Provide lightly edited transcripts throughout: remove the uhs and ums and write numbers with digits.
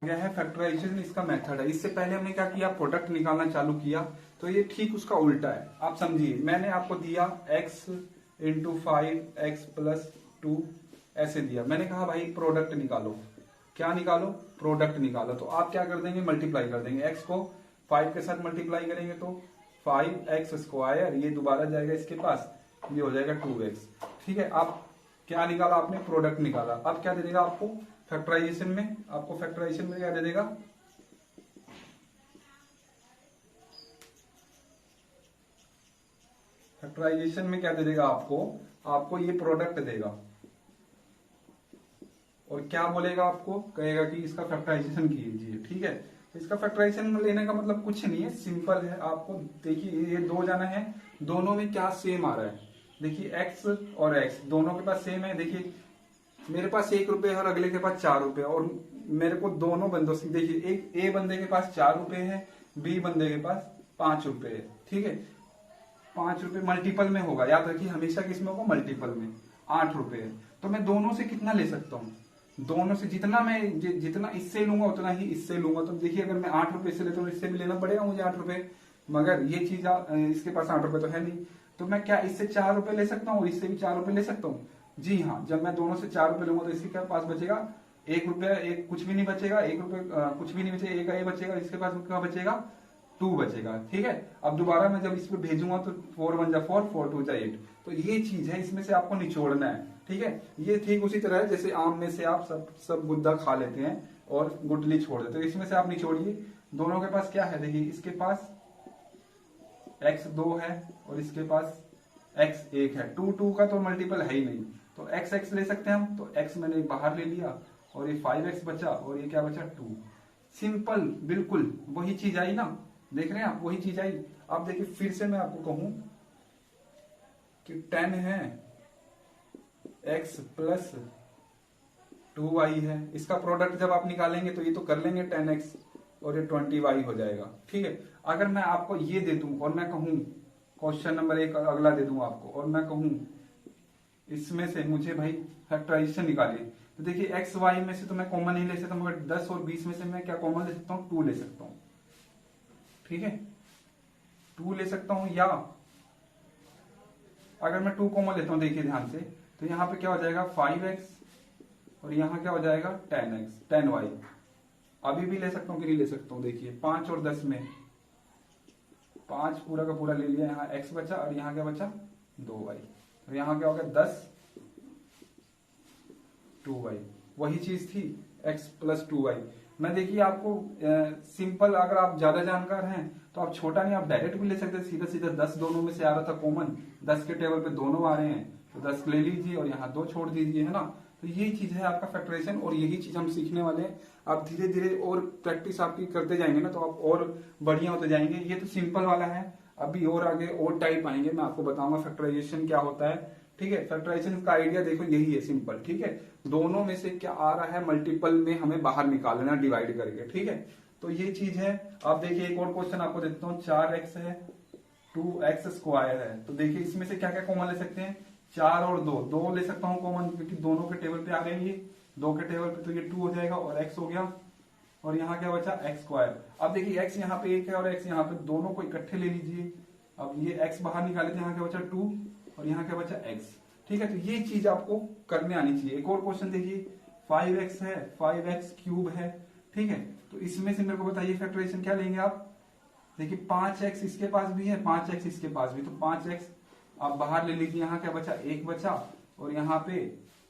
गया है फैक्टराइजेशन, इसका मेथड है। इससे पहले हमने क्या किया, प्रोडक्ट निकालना चालू किया, तो ये ठीक उसका उल्टा है। आप समझिए, मैंने आपको दिया x इंटू 5x+2 ऐसे दिया। मैंने कहा भाई प्रोडक्ट निकालो। क्या निकालो? प्रोडक्ट निकालो। तो आप क्या कर देंगे, मल्टीप्लाई कर देंगे। x को 5 के साथ मल्टीप्लाई करेंगे तो 5x², ये दोबारा जाएगा इसके पास, ये हो जाएगा 2x। ठीक है, आप क्या निकाला आपने? प्रोडक्ट निकाला। अब क्या दे देगा आपको फैक्टराइजेशन में? आपको फैक्टराइजेशन में क्या दे देगा? फैक्टराइजेशन में क्या दे देगा आपको? आपको ये प्रोडक्ट देगा और क्या बोलेगा आपको? कहेगा कि इसका फैक्टराइजेशन कीजिए। ठीक है, तो इसका फैक्टराइजेशन लेने का मतलब कुछ नहीं है, सिंपल है। आपको देखिए, ये दो जाना है, दोनों में क्या सेम आ रहा है। देखिए x और x दोनों के पास सेम है। देखिए मेरे पास 1 रुपए है और अगले के पास 4 रुपए, और मेरे को दोनों बंदों से, देखिए एक ए बंदे के पास 4 रुपए है, बी बंदे के पास 5 रुपए है। ठीक है, 5 रुपए मल्टीपल में होगा, याद रखिए हमेशा किसमें होगा? मल्टीपल में। 8 रुपए है, तो मैं दोनों से कितना ले सकता हूँ? दोनों से जितना मैं जितना इससे लूंगा उतना ही इससे लूंगा। तो देखिए अगर मैं 8 रुपए से लेता हूँ, इससे भी लेना पड़ेगा मुझे 8 रुपए, मगर ये चीज इसके पास 8 रुपए तो है नहीं, तो मैं क्या इससे 4 रुपए ले सकता हूँ और इससे भी 4 रुपए ले सकता हूँ? जी हाँ, जब मैं दोनों से 4 रुपए लूंगा तो इसके पास बचेगा 1 रुपया, एक कुछ भी नहीं बचेगा, 1 रुपये कुछ भी नहीं बचेगा, एक ये बचेगा, इसके पास क्या बचेगा? 2 बचेगा। ठीक है, अब दोबारा मैं जब इस पे भेजूंगा तो 4 1 जा 4, 4 2 जा 8। तो ये चीज है, इसमें से आपको निचोड़ना है। ठीक है, ये ठीक उसी तरह है जैसे आम में से आप सब गुद्दा खा लेते हैं और गुठली छोड़ देते हैं। तो इसमें से आप निचोड़िए, दोनों के पास क्या है? देखिए इसके पास x2 है और इसके पास x1 है। 2 2 का तो मल्टीपल है ही नहीं, तो x ले सकते हैं हम। तो x मैंने बाहर ले लिया और ये 5x बचा और ये क्या बचा? 2। सिंपल, बिल्कुल वही चीज आई ना, देख रहे हैं आप? वही चीज आई। अब देखिए फिर से मैं आपको कहूं कि 10 है, x+2y है, इसका प्रोडक्ट जब आप निकालेंगे तो ये तो कर लेंगे 10x और ये 20y हो जाएगा। ठीक है, अगर मैं आपको ये दे दूं और मैं कहूं क्वेश्चन नंबर 1 अगला दे दूं आपको, और मैं कहूं इसमें से मुझे भाई फैक्टराइजेशन निकालिए, तो देखिए एक्स वाई में से तो मैं कॉमन नहीं ले सकता, मगर 10 और 20 में से मैं क्या कॉमन ले सकता हूँ? 2 ले सकता हूँ। ठीक है, 2 ले सकता हूं, या अगर मैं 2 कॉमन लेता हूं, देखिए ध्यान से, तो यहां पे क्या हो जाएगा? 5x और यहां क्या हो जाएगा? 10y। अभी भी ले सकता हूं कि नहीं ले सकता हूं? देखिए 5 और 10 में 5 पूरा का पूरा ले लिया, यहाँ x बचा और यहाँ क्या बचा? 2y। तो यहाँ क्या हो गया? 10 2y, वही चीज थी x+2y। मैं देखिए आपको सिंपल, अगर आप ज्यादा जानकार हैं तो आप छोटा नहीं, आप डायरेक्ट भी ले सकते हैं, सीधा सीधा 10 दोनों में से आ रहा था कॉमन, 10 के टेबल पे दोनों आ रहे हैं तो 10 ले लीजिए और यहाँ 2 छोड़ दीजिए, है ना? तो यही चीज है आपका फैक्टराइजेशन, और यही चीज हम सीखने वाले हैं। आप धीरे धीरे और प्रैक्टिस आपकी करते जाएंगे ना, तो आप और बढ़िया होते जाएंगे। ये तो सिंपल वाला है, अभी और आगे और टाइप आएंगे, मैं आपको बताऊंगा फैक्टराइजेशन क्या होता है। ठीक है, फैक्टराइजेशन का आइडिया देखो यही है, सिंपल। ठीक है, दोनों में से क्या आ रहा है मल्टीपल में हमें बाहर निकालना, डिवाइड करके। ठीक है, तो ये चीज है। आप देखिए एक और क्वेश्चन आपको देता हूँ, 4x है, 2x² है, तो देखिए इसमें से क्या क्या कॉमन ले सकते हैं? 4 और 2 ले सकता हूँ कॉमन, क्योंकि दोनों के टेबल पे आ रहे हैं ये, 2 के टेबल पे, तो ये 2 हो जाएगा और x हो गया, और यहाँ क्या बचा? x²। अब देखिए x यहाँ पे 1 है और x यहाँ पे, दोनों को इकट्ठे ले लीजिए। अब ये x बाहर निकाले थे, यहाँ क्या बचा? 2 और यहाँ क्या बचा? x। ठीक है, तो ये चीज आपको करने आनी चाहिए। एक और क्वेश्चन देखिए, 5x है, 5x³ है। ठीक है, तो इसमें से मेरे को बताइए फैक्टराइजेशन क्या लेंगे आप? देखिए 5x इसके पास भी है, 5x इसके पास भी, तो 5x आप बाहर ले लीजिए, यहाँ क्या बचा? 1 बचा, और यहाँ पे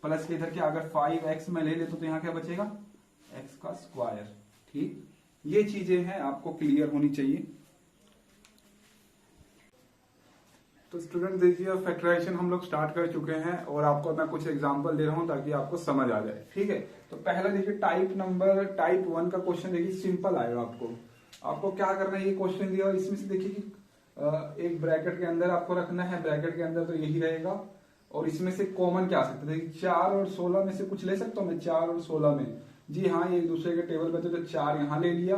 प्लस के इधर क्या, अगर 5x में ले लेते तो यहाँ क्या बचेगा? x²। ठीक, ये चीजें हैं आपको क्लियर होनी चाहिए। तो स्टूडेंट देखिए, फैक्टराइजेशन हम लोग स्टार्ट कर चुके हैं और आपको मैं कुछ एग्जांपल दे रहा हूं ताकि आपको समझ आ जाए। ठीक है, तो पहला देखिए टाइप 1 का क्वेश्चन, देखिए सिंपल आएगा। आपको क्या करना है, ये क्वेश्चन दिया और इसमें से देखिए कि एक ब्रैकेट के अंदर आपको रखना है, ब्रैकेट के अंदर तो यही रहेगा, और इसमें से कॉमन क्या आ सकता है? देखिए 4 और 16 में से कुछ ले सकता हूँ मैं, 4 और 16 में, जी हाँ, ये एक दूसरे के टेबल पे थे, तो 4 यहाँ ले लिया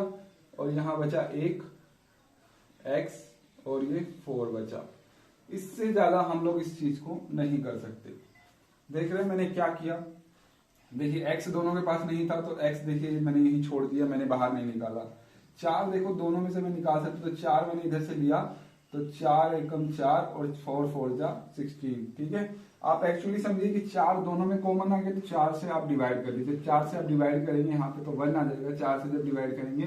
और यहाँ बचा 1 x और ये 4 बचा। इससे ज्यादा हम लोग इस चीज को नहीं कर सकते। देख रहे हैं मैंने क्या किया? देखिए एक्स दोनों के पास नहीं था तो एक्स देखिए मैंने यही छोड़ दिया, मैंने बाहर नहीं निकाला। चार देखो दोनों में से मैं निकाल सकता, तो चार मैंने इधर से लिया, तो चार एकम चार और फोर फोर जा 16। ठीक है, आप एक्चुअली समझिए कि चार दोनों में कॉमन आ गए, तो चार से आप डिवाइड कर लीजिए। चार से आप डिवाइड करेंगे यहाँ पे तो 1 आ जाएगा, चार से जब डिवाइड करेंगे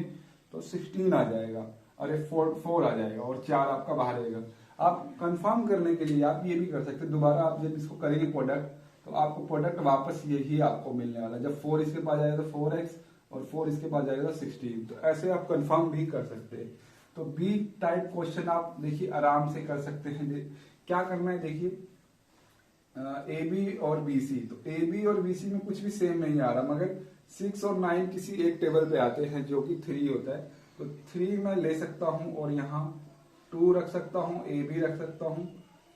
तो 16 आ जाएगा, अरे फोर आ जाएगा, और चार आपका बाहर रहेगा। आप कंफर्म करने के लिए आप ये भी कर सकते हैं, दोबारा आप जब इसको करेंगे प्रोडक्ट, तो आपको प्रोडक्ट वापस यही आपको मिलने वाला है। जब 4 इसके पास जाएगा तो 4x, और 4 इसके पास जाएगा तो 16। तो ऐसे आप कंफर्म भी कर सकते हैं। तो बी टाइप क्वेश्चन आप देखिए आराम से कर सकते हैं। क्या करना है देखिए, ए बी और बी सी, तो ए बी और बी सी में कुछ भी सेम नहीं आ रहा, मगर 6 और 9 किसी एक टेबल पे आते हैं जो कि 3 होता है। तो 3 मैं ले सकता हूं और यहाँ 2 रख सकता हूं, ए बी रख सकता हूं,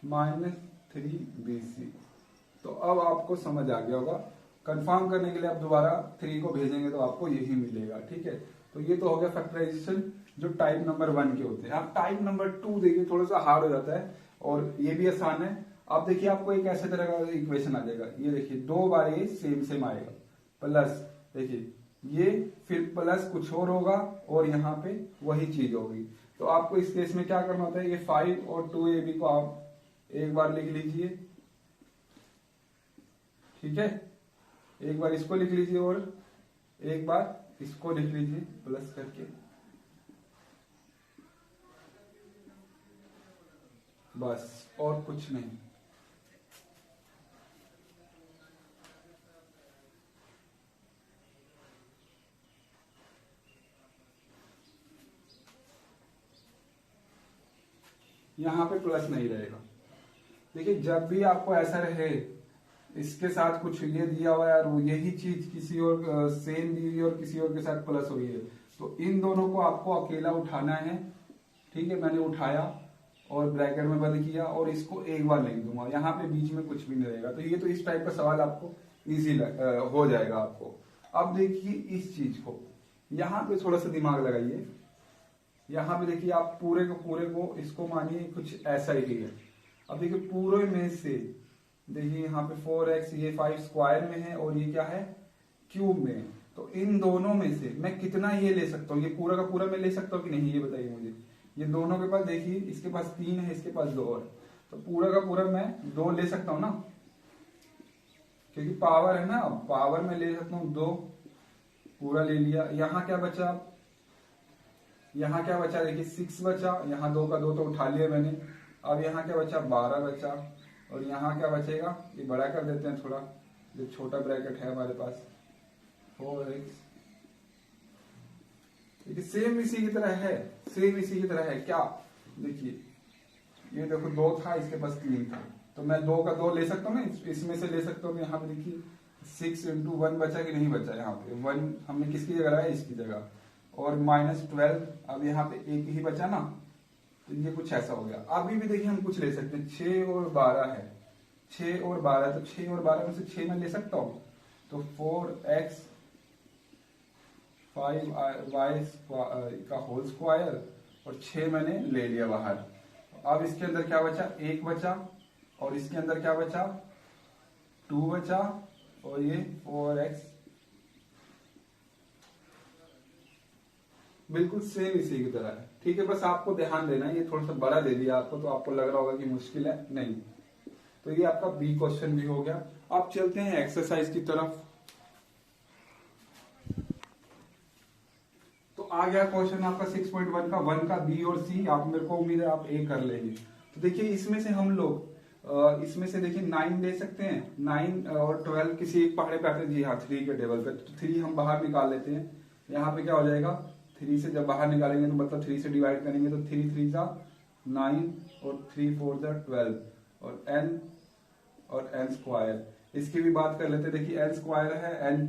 -3 बी सी। तो अब आपको समझ आ गया होगा। कंफर्म करने के लिए आप दोबारा 3 को भेजेंगे तो आपको यही मिलेगा। ठीक है, तो ये तो हो गया फैक्टराइजेशन जो टाइप नंबर 1 के होते हैं। अब टाइप नंबर 2 देखिए थोड़ा सा हार्ड हो जाता है, और ये भी आसान है। आप देखिए आपको एक ऐसे तरह का इक्वेशन आ जाएगा, ये देखिए 2 बार ये सेम आएगा, प्लस देखिए ये फिर प्लस कुछ और होगा, और यहाँ पे वही चीज होगी। तो आपको इस केस में क्या करना होता है, ये 5 और 2ab को आप एक बार लिख लीजिए। ठीक है, एक बार इसको लिख लीजिए और एक बार इसको लिख लीजिए प्लस करके, बस और कुछ नहीं। यहां पे प्लस नहीं रहेगा। देखिए जब भी आपको ऐसा रहे इसके साथ कुछ ये दिया हुआ है और यही चीज किसी और सेम दी हुई और किसी और के साथ प्लस हुई है, तो इन दोनों को आपको अकेला उठाना है। ठीक है, मैंने उठाया और ब्रैकेट में बंद किया और इसको एक बार लिख दूंगा, यहाँ पे बीच में कुछ भी नहीं रहेगा। तो ये तो इस टाइप का सवाल आपको इजी हो जाएगा आपको। अब देखिए इस चीज को, यहाँ पे थोड़ा सा दिमाग लगाइए। यहाँ पे देखिए आप पूरे को इसको मानिए कुछ ऐसा ही है। अब देखिए पूरे में से देखिए यहाँ पे 4x, ये 5 स्क्वायर में है और ये क्या है क्यूब में है। तो इन दोनों में से मैं कितना ये ले सकता हूँ, ये पूरा का पूरा मैं ले सकता हूँ कि नहीं, ये बताइए मुझे। ये दोनों के पास देखिए, इसके पास 3 है, इसके पास 2 है, तो पूरा का पूरा मैं 2 ले सकता हूँ ना, क्योंकि पावर है ना, पावर में ले सकता हूँ 2, पूरा ले लिया। यहाँ क्या बचा, यहाँ क्या बचा देखिए 6 बचा, यहाँ 2 का 2 तो उठा लिया मैंने। अब यहाँ क्या बचा 12 बचा, और यहाँ क्या बचेगा, ये बड़ा कर देते हैं थोड़ा, जो छोटा ब्रैकेट है हमारे पास 4x। देखिए सेम इसी की तरह है, सेम इसी की तरह है क्या, देखिए ये देखो 2 था, इसके पास 3 था, तो मैं 2 का 2 ले सकता हूँ ना, इसमें से ले सकता हूँ। यहाँ पे देखिए 6 × 1 बचा कि नहीं बचा, यहाँ पे 1 हमने किसकी जगह लगाया, इसकी जगह, और -12। अब यहाँ पे एक ही बचा ना, तो ये कुछ ऐसा हो गया। अभी भी देखिए हम कुछ ले सकते हैं, 6 और 12 है, 6 और 12, तो 6 और 12 में से 6 मैं ले सकता हूँ, तो 4x 5y का होल स्क्वायर, और 6 मैंने ले लिया बाहर। अब इसके अंदर क्या बचा, 1 बचा, और इसके अंदर क्या बचा 2 बचा, और ये 4x बिल्कुल सेम इसी की तरह है। ठीक है, बस आपको ध्यान देना है, ये थोड़ा सा बड़ा दे दिया आपको, तो आपको लग रहा होगा कि मुश्किल है, नहीं। तो ये आपका बी क्वेश्चन भी हो गया। अब चलते हैं एक्सरसाइज की तरफ। तो आ गया क्वेश्चन आपका 6.1 का 1 का बी और सी। आप मेरे को उम्मीद है आप ए कर लेंगे। तो देखिए इसमें से हम लोग इसमें से देखिए 9 ले सकते हैं, 9 और 12 किसी एक पहाड़े पे आते हैं, जी हाँ 3 के टेबल पे, तो 3 हम बाहर निकाल लेते हैं। यहाँ पे क्या हो जाएगा, 3 से जब बाहर निकालेंगे तो मतलब 3 से डिवाइड करेंगे तो 3 3 जा 9 और 3 4 जा 12, और n स्क्वायर। इसकी भी बात कर लेते हैं। देखिए n स्क्वायर है, n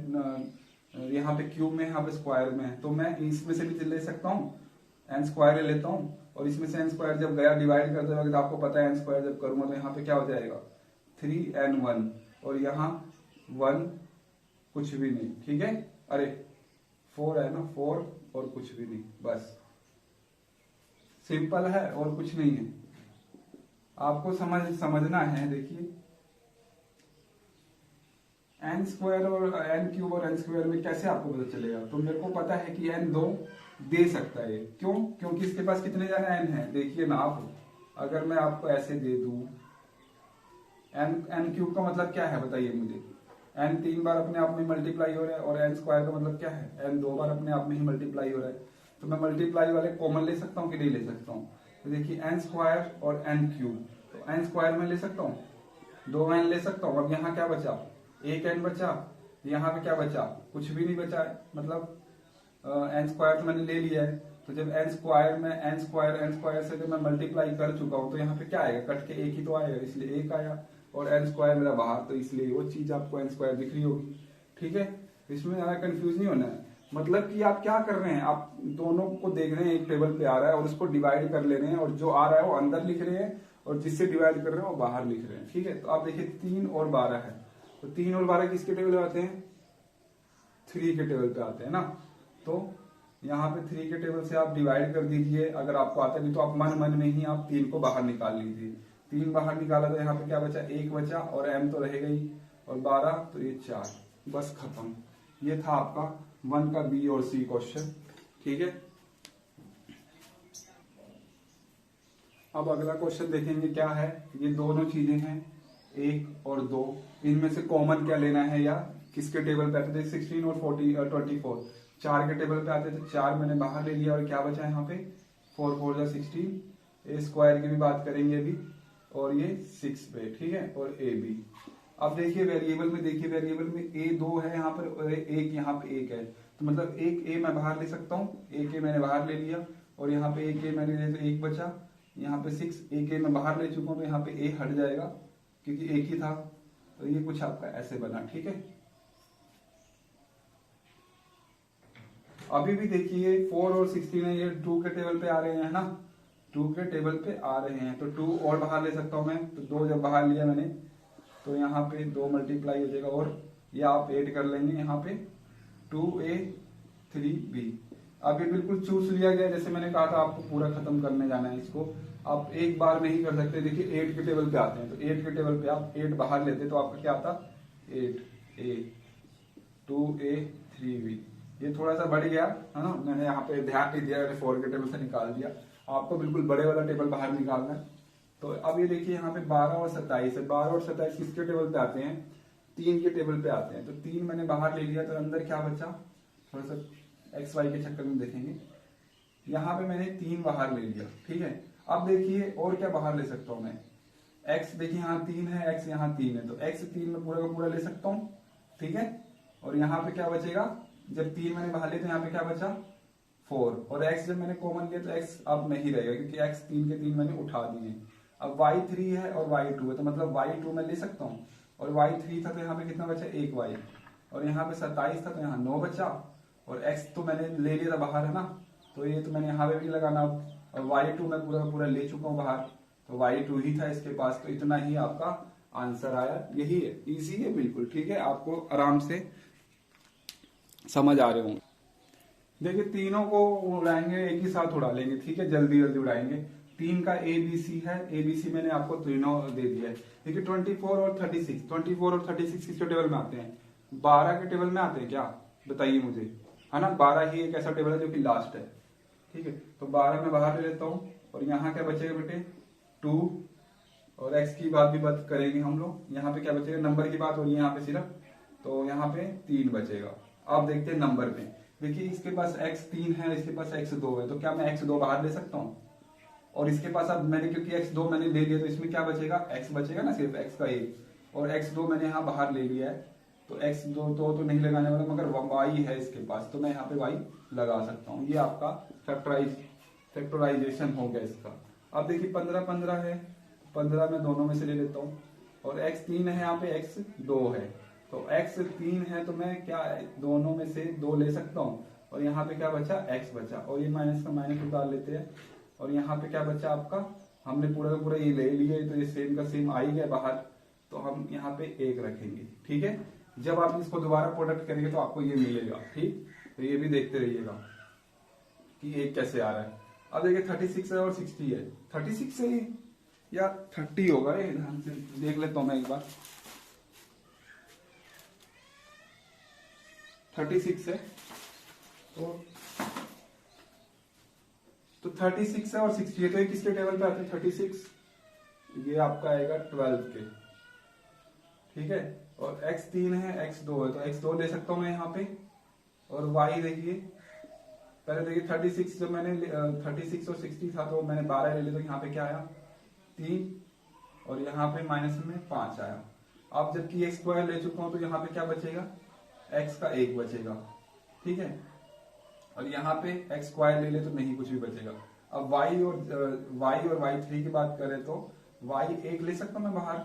यहाँ पे क्यूब में, यहाँ पे स्क्वायर में है, तो मैं इसमें से भी ले सकता हूँ, n स्क्वायर ले लेता हूँ, और इसमें से n स्क्वायर जब गया डिवाइड करते वक्त आपको पता है n स्क्वायर जब करूंगा तो यहाँ पे क्या हो जाएगा 3n1, और यहाँ 1 कुछ भी नहीं। ठीक है, अरे 4 है ना, 4 और कुछ भी नहीं, बस सिंपल है और कुछ नहीं है। आपको समझना है। देखिए एन स्क्वायर और एन क्यूब और एन स्क्वायर में कैसे आपको पता चलेगा? तो मेरे को पता है कि एन 2 दे सकता है। क्यों? क्योंकि इसके पास कितने जाने एन है, देखिए ना आप, अगर मैं आपको ऐसे दे दूं, एन क्यूब का मतलब क्या है बताइए मुझे? एन 3 बार अपने आप में मल्टीप्लाई हो रहा है, और एन स्क्वायर का मतलब क्या है? एन 2 बार अपने आप में ही मल्टीप्लाई हो रहा है। तो मैं मल्टीप्लाई वाले कॉमन ले सकता हूँ कि नहीं ले सकता हूँ? तो देखिए एन स्क्वायर और एन क्यूब, तो एन स्क्वायर में ले सकता हूँ, 2 एन ले सकता हूँ। अब यहाँ क्या बचा? एक एन बचा। यहाँ पे क्या बचा? कुछ भी नहीं बचा है, मतलब एन स्क्वायर तो मैंने ले लिया है। तो जब एन स्क्वायर में एन स्क्वायर से जब मैं मल्टीप्लाई कर चुका हूँ, तो यहाँ पे क्या आएगा? कट के एक ही तो आएगा, इसलिए एक आया। और एन स्क्वायर मेरा बाहर, तो इसलिए वो चीज आपको एन स्क्वायर दिख रही होगी। ठीक है, इसमें ज्यादा कंफ्यूज नहीं होना है। मतलब कि आप क्या कर रहे हैं, आप दोनों को देख रहे हैं, एक टेबल पे आ रहा है और उसको डिवाइड कर ले रहे हैं, और जो आ रहा है वो अंदर लिख रहे हैं, और जिससे डिवाइड कर रहे हैं वो बाहर लिख रहे हैं। ठीक है, तो आप देखिए 3 और 12 है, तो 3 और 12 किसके टेबल पे आते हैं? 3 के टेबल पे आते हैं ना। तो यहाँ पे 3 के टेबल से आप डिवाइड कर दीजिए, अगर आपको आता नहीं तो आप मन मन में ही आप 3 को बाहर निकाल लीजिए। 3 बाहर निकाला तो यहाँ पे क्या बचा? 1 बचा, और m तो रहेगा ही, और 12 तो ये 4, बस खत्म। ये था आपका 1 का बी और सी क्वेश्चन। ठीक है, अब अगला क्वेश्चन देखेंगे क्या है। ये दोनों चीजें हैं 1 और 2, इनमें से कॉमन क्या लेना है, या किसके टेबल पे आते थे? 16 और 24, 4 के टेबल पे आते थे, 4 मैंने बाहर ले लिया, और क्या बचा यहाँ पे? 4 4 जा 16। ए स्क्वायर की भी बात करेंगे अभी, और ये 6 पे। ठीक है, और ए बी। अब देखिए वेरिएबल में, देखिए वेरिएबल में ए 2 है यहाँ पर, और एक यहाँ पे 1 है, तो मतलब एक ए मैं बाहर ले सकता हूँ, एक ए मैंने बाहर ले लिया, और यहाँ पे एक ए मैंने लिया तो 1 बचा। यहाँ पे 6, एक ए मैं बाहर ले चुका हूँ, तो यहाँ पे ए हट जाएगा क्योंकि एक ही था। तो ये कुछ आपका ऐसे बना। ठीक है, अभी भी देखिए 4 और 16 है, ये 2 के टेबल पे आ रहे हैं ना, 2 के टेबल पे आ रहे हैं, तो 2 और बाहर ले सकता हूं मैं। तो 2 जब बाहर लिया मैंने, तो यहाँ पे 2 मल्टीप्लाई हो जाएगा, और ये आप ऐड कर लेंगे यहाँ पे 2a 3b। अब ये बिल्कुल चूस लिया गया, जैसे मैंने कहा था आपको पूरा खत्म करने जाना है इसको, आप एक बार में ही कर सकते हैं। देखिए 8 के टेबल पे आते हैं, तो 8 के टेबल पे आप 8 बाहर लेते तो आपका क्या आता? 8a 2a 3b। ये थोड़ा सा बढ़ गया है ना, मैंने यहाँ पे ध्यान नहीं दिया, 4 के टेबल से निकाल दिया। आपको बिल्कुल बड़े वाला टेबल बाहर निकालना है। तो अब ये देखिए यहाँ पे 12 और 27 है, 12 और 27 किसके टेबल पे आते हैं? 3 के टेबल पे आते हैं। तो 3 मैंने बाहर ले लिया, तो अंदर क्या बचा? थोड़ा सा एक्स वाई के चक्कर में देखेंगे, यहाँ पे मैंने 3 बाहर ले लिया। ठीक है, अब देखिए और क्या बाहर ले सकता हूँ मैं? एक्स देखिए यहाँ 3 है, एक्स यहाँ 3 है, तो एक्स 3 में पूरा का पूरा ले सकता हूँ। ठीक है, और यहाँ पे क्या बचेगा? जब 3 मैंने बाहर लिया तो यहाँ पे क्या बचा? 4, और x जब मैंने कॉमन लिया तो x अब नहीं रहेगा, क्योंकि x 3 के 3 मैंने उठा दिए। अब y3 है और y2 है, तो मतलब y2 मैं ले सकता हूँ, और y3 था तो यहाँ पे कितना बचा? 1y, और यहाँ पे 27 था तो यहाँ 9 बचा, और x तो मैंने ले लिया था बाहर, है ना, तो ये तो मैंने यहाँ पे भी लगाना। और y2 मैं पूरा का पूरा ले चुका हूँ बाहर, तो y2 ही था इसके पास, तो इतना ही आपका आंसर आया। यही है, इजी है बिल्कुल। ठीक है, आपको आराम से समझ आ रहे होंगे। देखिए तीनों को उड़ाएंगे, एक ही साथ उड़ा लेंगे। ठीक है, जल्दी जल्दी उड़ाएंगे। 3 का ABC है, ABC मैंने आपको तीनों दे दिया है। देखिए 24 और 36, 24 और 36 किसके टेबल में आते हैं? 12 के टेबल में आते हैं क्या? बताइए मुझे, है ना। 12 ही एक ऐसा टेबल है जो कि लास्ट है। ठीक है, तो 12 में बाहर ले लेता हूँ, और यहाँ क्या बचेगा बेटे? 2, और x की बात भी बात करेंगे हम लोग। यहाँ पे क्या बचेगा? नंबर की बात हो रही है यहाँ पे सिर्फ, तो यहाँ पे 3 बचेगा। अब देखते हैं नंबर पे। देखिए इसके पास x3 है, इसके पास x2 है, तो क्या मैं x2 बाहर ले सकता हूँ? और इसके पास अब मैंने, क्योंकि x2 मैंने ले लिया, तो इसमें क्या बचेगा? x बचेगा ना, सिर्फ x का 1, और x2 मैंने यहाँ बाहर ले लिया है, तो x2 तो नहीं लगाने वाला, मगर y है इसके पास, तो मैं यहाँ पे y लगा सकता हूँ। ये आपका फैक्टराइजेशन हो गया इसका। अब देखिए 15 15 है, 15 मैं दोनों में से ले लेता हूँ, और x3 है, यहाँ पे x2 है, तो x3 है, तो मैं क्या दोनों में से 2 ले सकता हूँ, और यहाँ पे क्या बचा? x बचा, और ये माइनस का माइनस उतार लेते हैं, और यहाँ पे क्या बचा आपका? हमने पूरा का पूरा ये ले लिया, तो ये सेम का सेम आ ही गया बाहर, तो हम यहाँ पे 1 रखेंगे। ठीक है, जब आप इसको दोबारा प्रोडक्ट करेंगे तो आपको ये मिलेगा। ठीक, तो ये भी देखते रहिएगा कि 1 कैसे आ रहा है। अब देखिए 36 है और 60 है, 36 से या 30 होगा, ये ध्यान से देख लेता हूँ मैं एक बार। 36 है, तो 36 है और 60 है, तो ये किसके टेबल पे आते हैं 36, ये आपका आएगा 12 के, ठीक है। और x3 है, x2 है, तो x2 ले सकता हूं मैं यहाँ पे। और y देखिए, पहले देखिए 36 जो मैंने 36 और 60 था, तो मैंने 12 ले लिया, तो यहाँ पे क्या आया 3, और यहाँ पे माइनस में 5 आया। अब जबकि x स्क्वायर ले चुका हूं, तो यहाँ पे क्या बचेगा, x का 1 बचेगा, ठीक है। और यहाँ पे x स्क्वायर ले ले तो नहीं कुछ भी बचेगा। अब y और y3 की बात करें तो y 1 ले सकता हूं मैं बाहर,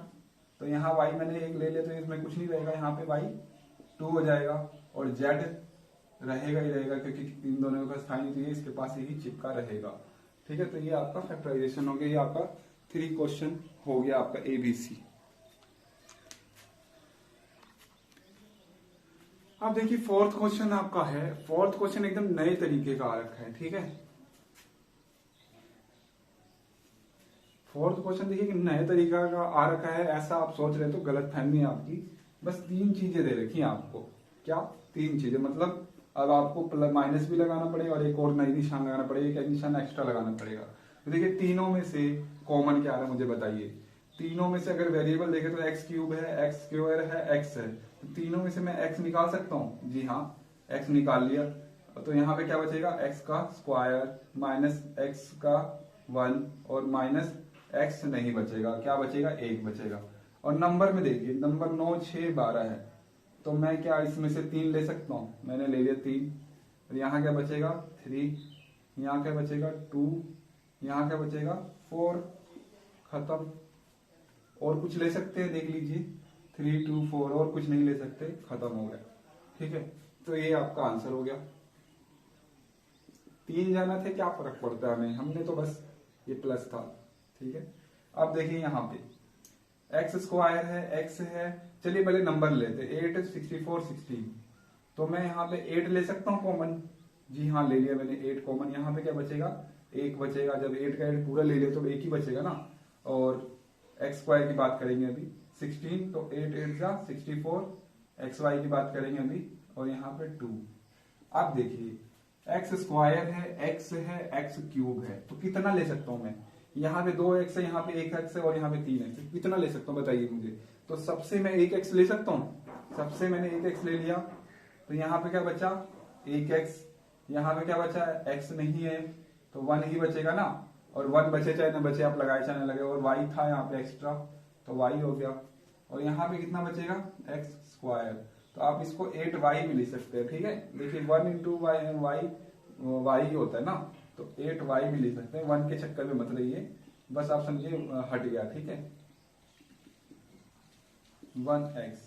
तो यहाँ y मैंने 1 ले लिया, तो इसमें कुछ नहीं रहेगा, यहाँ पे y 2 हो जाएगा, और z रहेगा ही रहेगा, क्योंकि इन दोनों का स्थान तो ये इसके पास यही चिपका रहेगा, ठीक है। तो ये आपका फैक्टराइजेशन हो गया, ये आपका 3 क्वेश्चन हो गया आपका ABC। अब देखिए 4th क्वेश्चन आपका है, 4th क्वेश्चन एकदम नए तरीके का आ रखा है, ठीक है। 4th क्वेश्चन देखिए कि नए तरीका का आ रखा है, ऐसा आप सोच रहे तो गलत फहमी है आपकी। बस 3 चीजें दे रखी हैं आपको, क्या 3 चीजें, मतलब अब आपको माइनस भी लगाना पड़ेगा और एक और नई निशान लगाना पड़ेगा, एक निशान एक्स्ट्रा लगाना पड़ेगा। तो देखिए तीनों में से कॉमन क्या है मुझे बताइए। तीनों में से अगर वेरिएबल देखे तो x क्यूब है, x स्क्वायर है, x है, तो तीनों में से मैं x निकाल सकता हूँ, जी हाँ x निकाल लिया। तो यहाँ पे क्या बचेगा, x का स्क्वायर माइनस x का 1 और माइनस x नहीं बचेगा, क्या बचेगा 1 बचेगा। और नंबर में देखिए, नंबर 9, 6, 12 है, तो मैं क्या इसमें से 3 ले सकता हूँ, मैंने ले लिया 3। और यहाँ क्या बचेगा 3, यहाँ क्या बचेगा 2, यहाँ क्या बचेगा 4, खत्म। और कुछ ले सकते हैं देख लीजिए, 3, 2, 4, और कुछ नहीं ले सकते, खत्म हो गया, ठीक है। तो ये आपका आंसर हो गया। 3 जाना थे, क्या फर्क पड़ता है हमें, हमने तो बस ये प्लस था, ठीक है। अब देखिए यहाँ पे x स्क्वायर है, x है, चलिए पहले नंबर लेते, 8, 64, 16, तो मैं यहाँ पे 8 ले सकता हूँ कॉमन, जी हाँ ले लिया मैंने 8 कॉमन। यहाँ पे क्या बचेगा 1 बचेगा, जब 8 का 8 पूरा ले लिया तो 1 ही बचेगा ना। और x स्क्वायर की बात करेंगे अभी 16, तो 8 8 जा 64, xy की बात करेंगे अभी, और यहाँ पे 2। अब देखिए x स्क्वायर है, x है, x क्यूब है, तो कितना ले सकता हूँ मैं, यहाँ पे 2x है, यहाँ पे 1x है, और यहाँ पे 3x है, कितना ले सकता हूँ बताइए मुझे। तो सबसे मैं 1x ले सकता हूँ, सबसे मैंने 1x ले लिया, तो यहाँ पे क्या बचा 1x, यहाँ पे क्या बचा x नहीं है, तो 1 ही बचेगा ना, और 1 बचे चाहे ना बचे, आप लगाए चाहे ना लगे, और y था यहाँ पे एक्स्ट्रा, तो y हो गया। और यहाँ पे कितना बचेगा x स्क्वायर, तो आप इसको 8y भी ले सकते हैं, ठीक है। देखिए 1 इंटू y होता है ना, तो 8y भी ले सकते हैं, 1 के चक्कर में मत रहिए, बस आप समझिए हट गया, ठीक है। 1x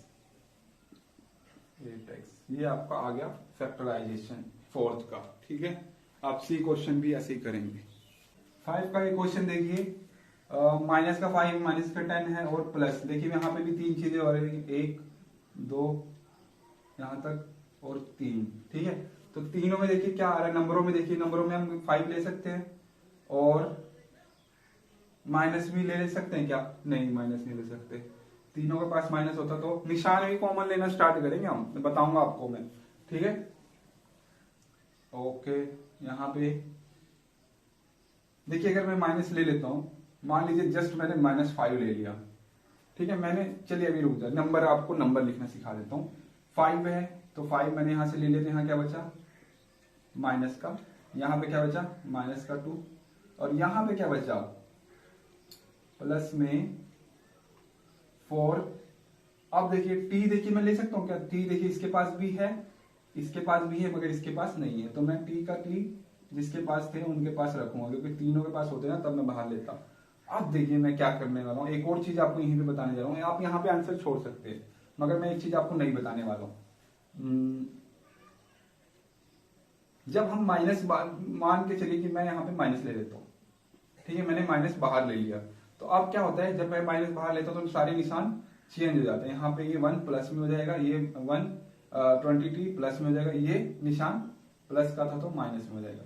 8x, ये आपका आ गया फैक्टराइजेशन 4th का, ठीक है। आप सी क्वेश्चन भी ऐसे ही करेंगे। 5 का एक क्वेश्चन देखिए, माइनस का 5, माइनस का 10 है, और प्लस, देखिए यहाँ पे भी 3 चीजें हो रही है, 1 2 यहाँ तक और 3, ठीक है। तो तीनों में देखिए क्या आ रहा है, नंबरों में देखिए, नंबरों में हम 5 ले सकते हैं, और माइनस भी ले सकते हैं क्या, नहीं माइनस नहीं ले सकते, तीनों के पास माइनस होता तो निशान भी कॉमन लेना स्टार्ट करेंगे हम, बताऊंगा आपको मैं, ठीक है। ओके, यहाँ पे देखिए अगर मैं माइनस ले लेता हूं, मान लीजिए जस्ट मैंने -5 ले लिया, ठीक है। मैंने, चलिए अभी रुक जाए, नंबर आपको नंबर लिखना सिखा देता हूँ। 5 है, तो 5 मैंने यहां से ले लिया, तो यहाँ क्या बचा माइनस का, यहाँ पे क्या बचा माइनस का 2, और यहाँ पे क्या बचा प्लस में 4। अब देखिए t देखिए मैं ले सकता हूँ क्या, t देखिए इसके पास भी है, इसके पास भी है, मगर इसके पास नहीं है, तो मैं t का t जिसके पास थे उनके पास रखूंगा, क्योंकि तीनों के पास होते ना तब मैं बाहर लेता। अब देखिए मैं क्या करने वाला हूँ, एक और चीज आपको यहीं पे बताने जा रहा हूँ, आप यहाँ पे आंसर छोड़ सकते हैं, मगर मैं एक चीज आपको नहीं बताने वाला हूँ। जब हम माइनस मान के चलिए कि मैं यहाँ पे माइनस ले लेता हूँ, ठीक है, मैंने माइनस बाहर ले लिया, तो अब क्या होता है जब मैं माइनस बाहर लेता हूँ तो सारे निशान चेंज हो जाते हैं। यहाँ पे ये 1 प्लस में हो जाएगा, ये 1 20t प्लस में हो जाएगा, ये निशान प्लस का था तो माइनस में हो जाएगा।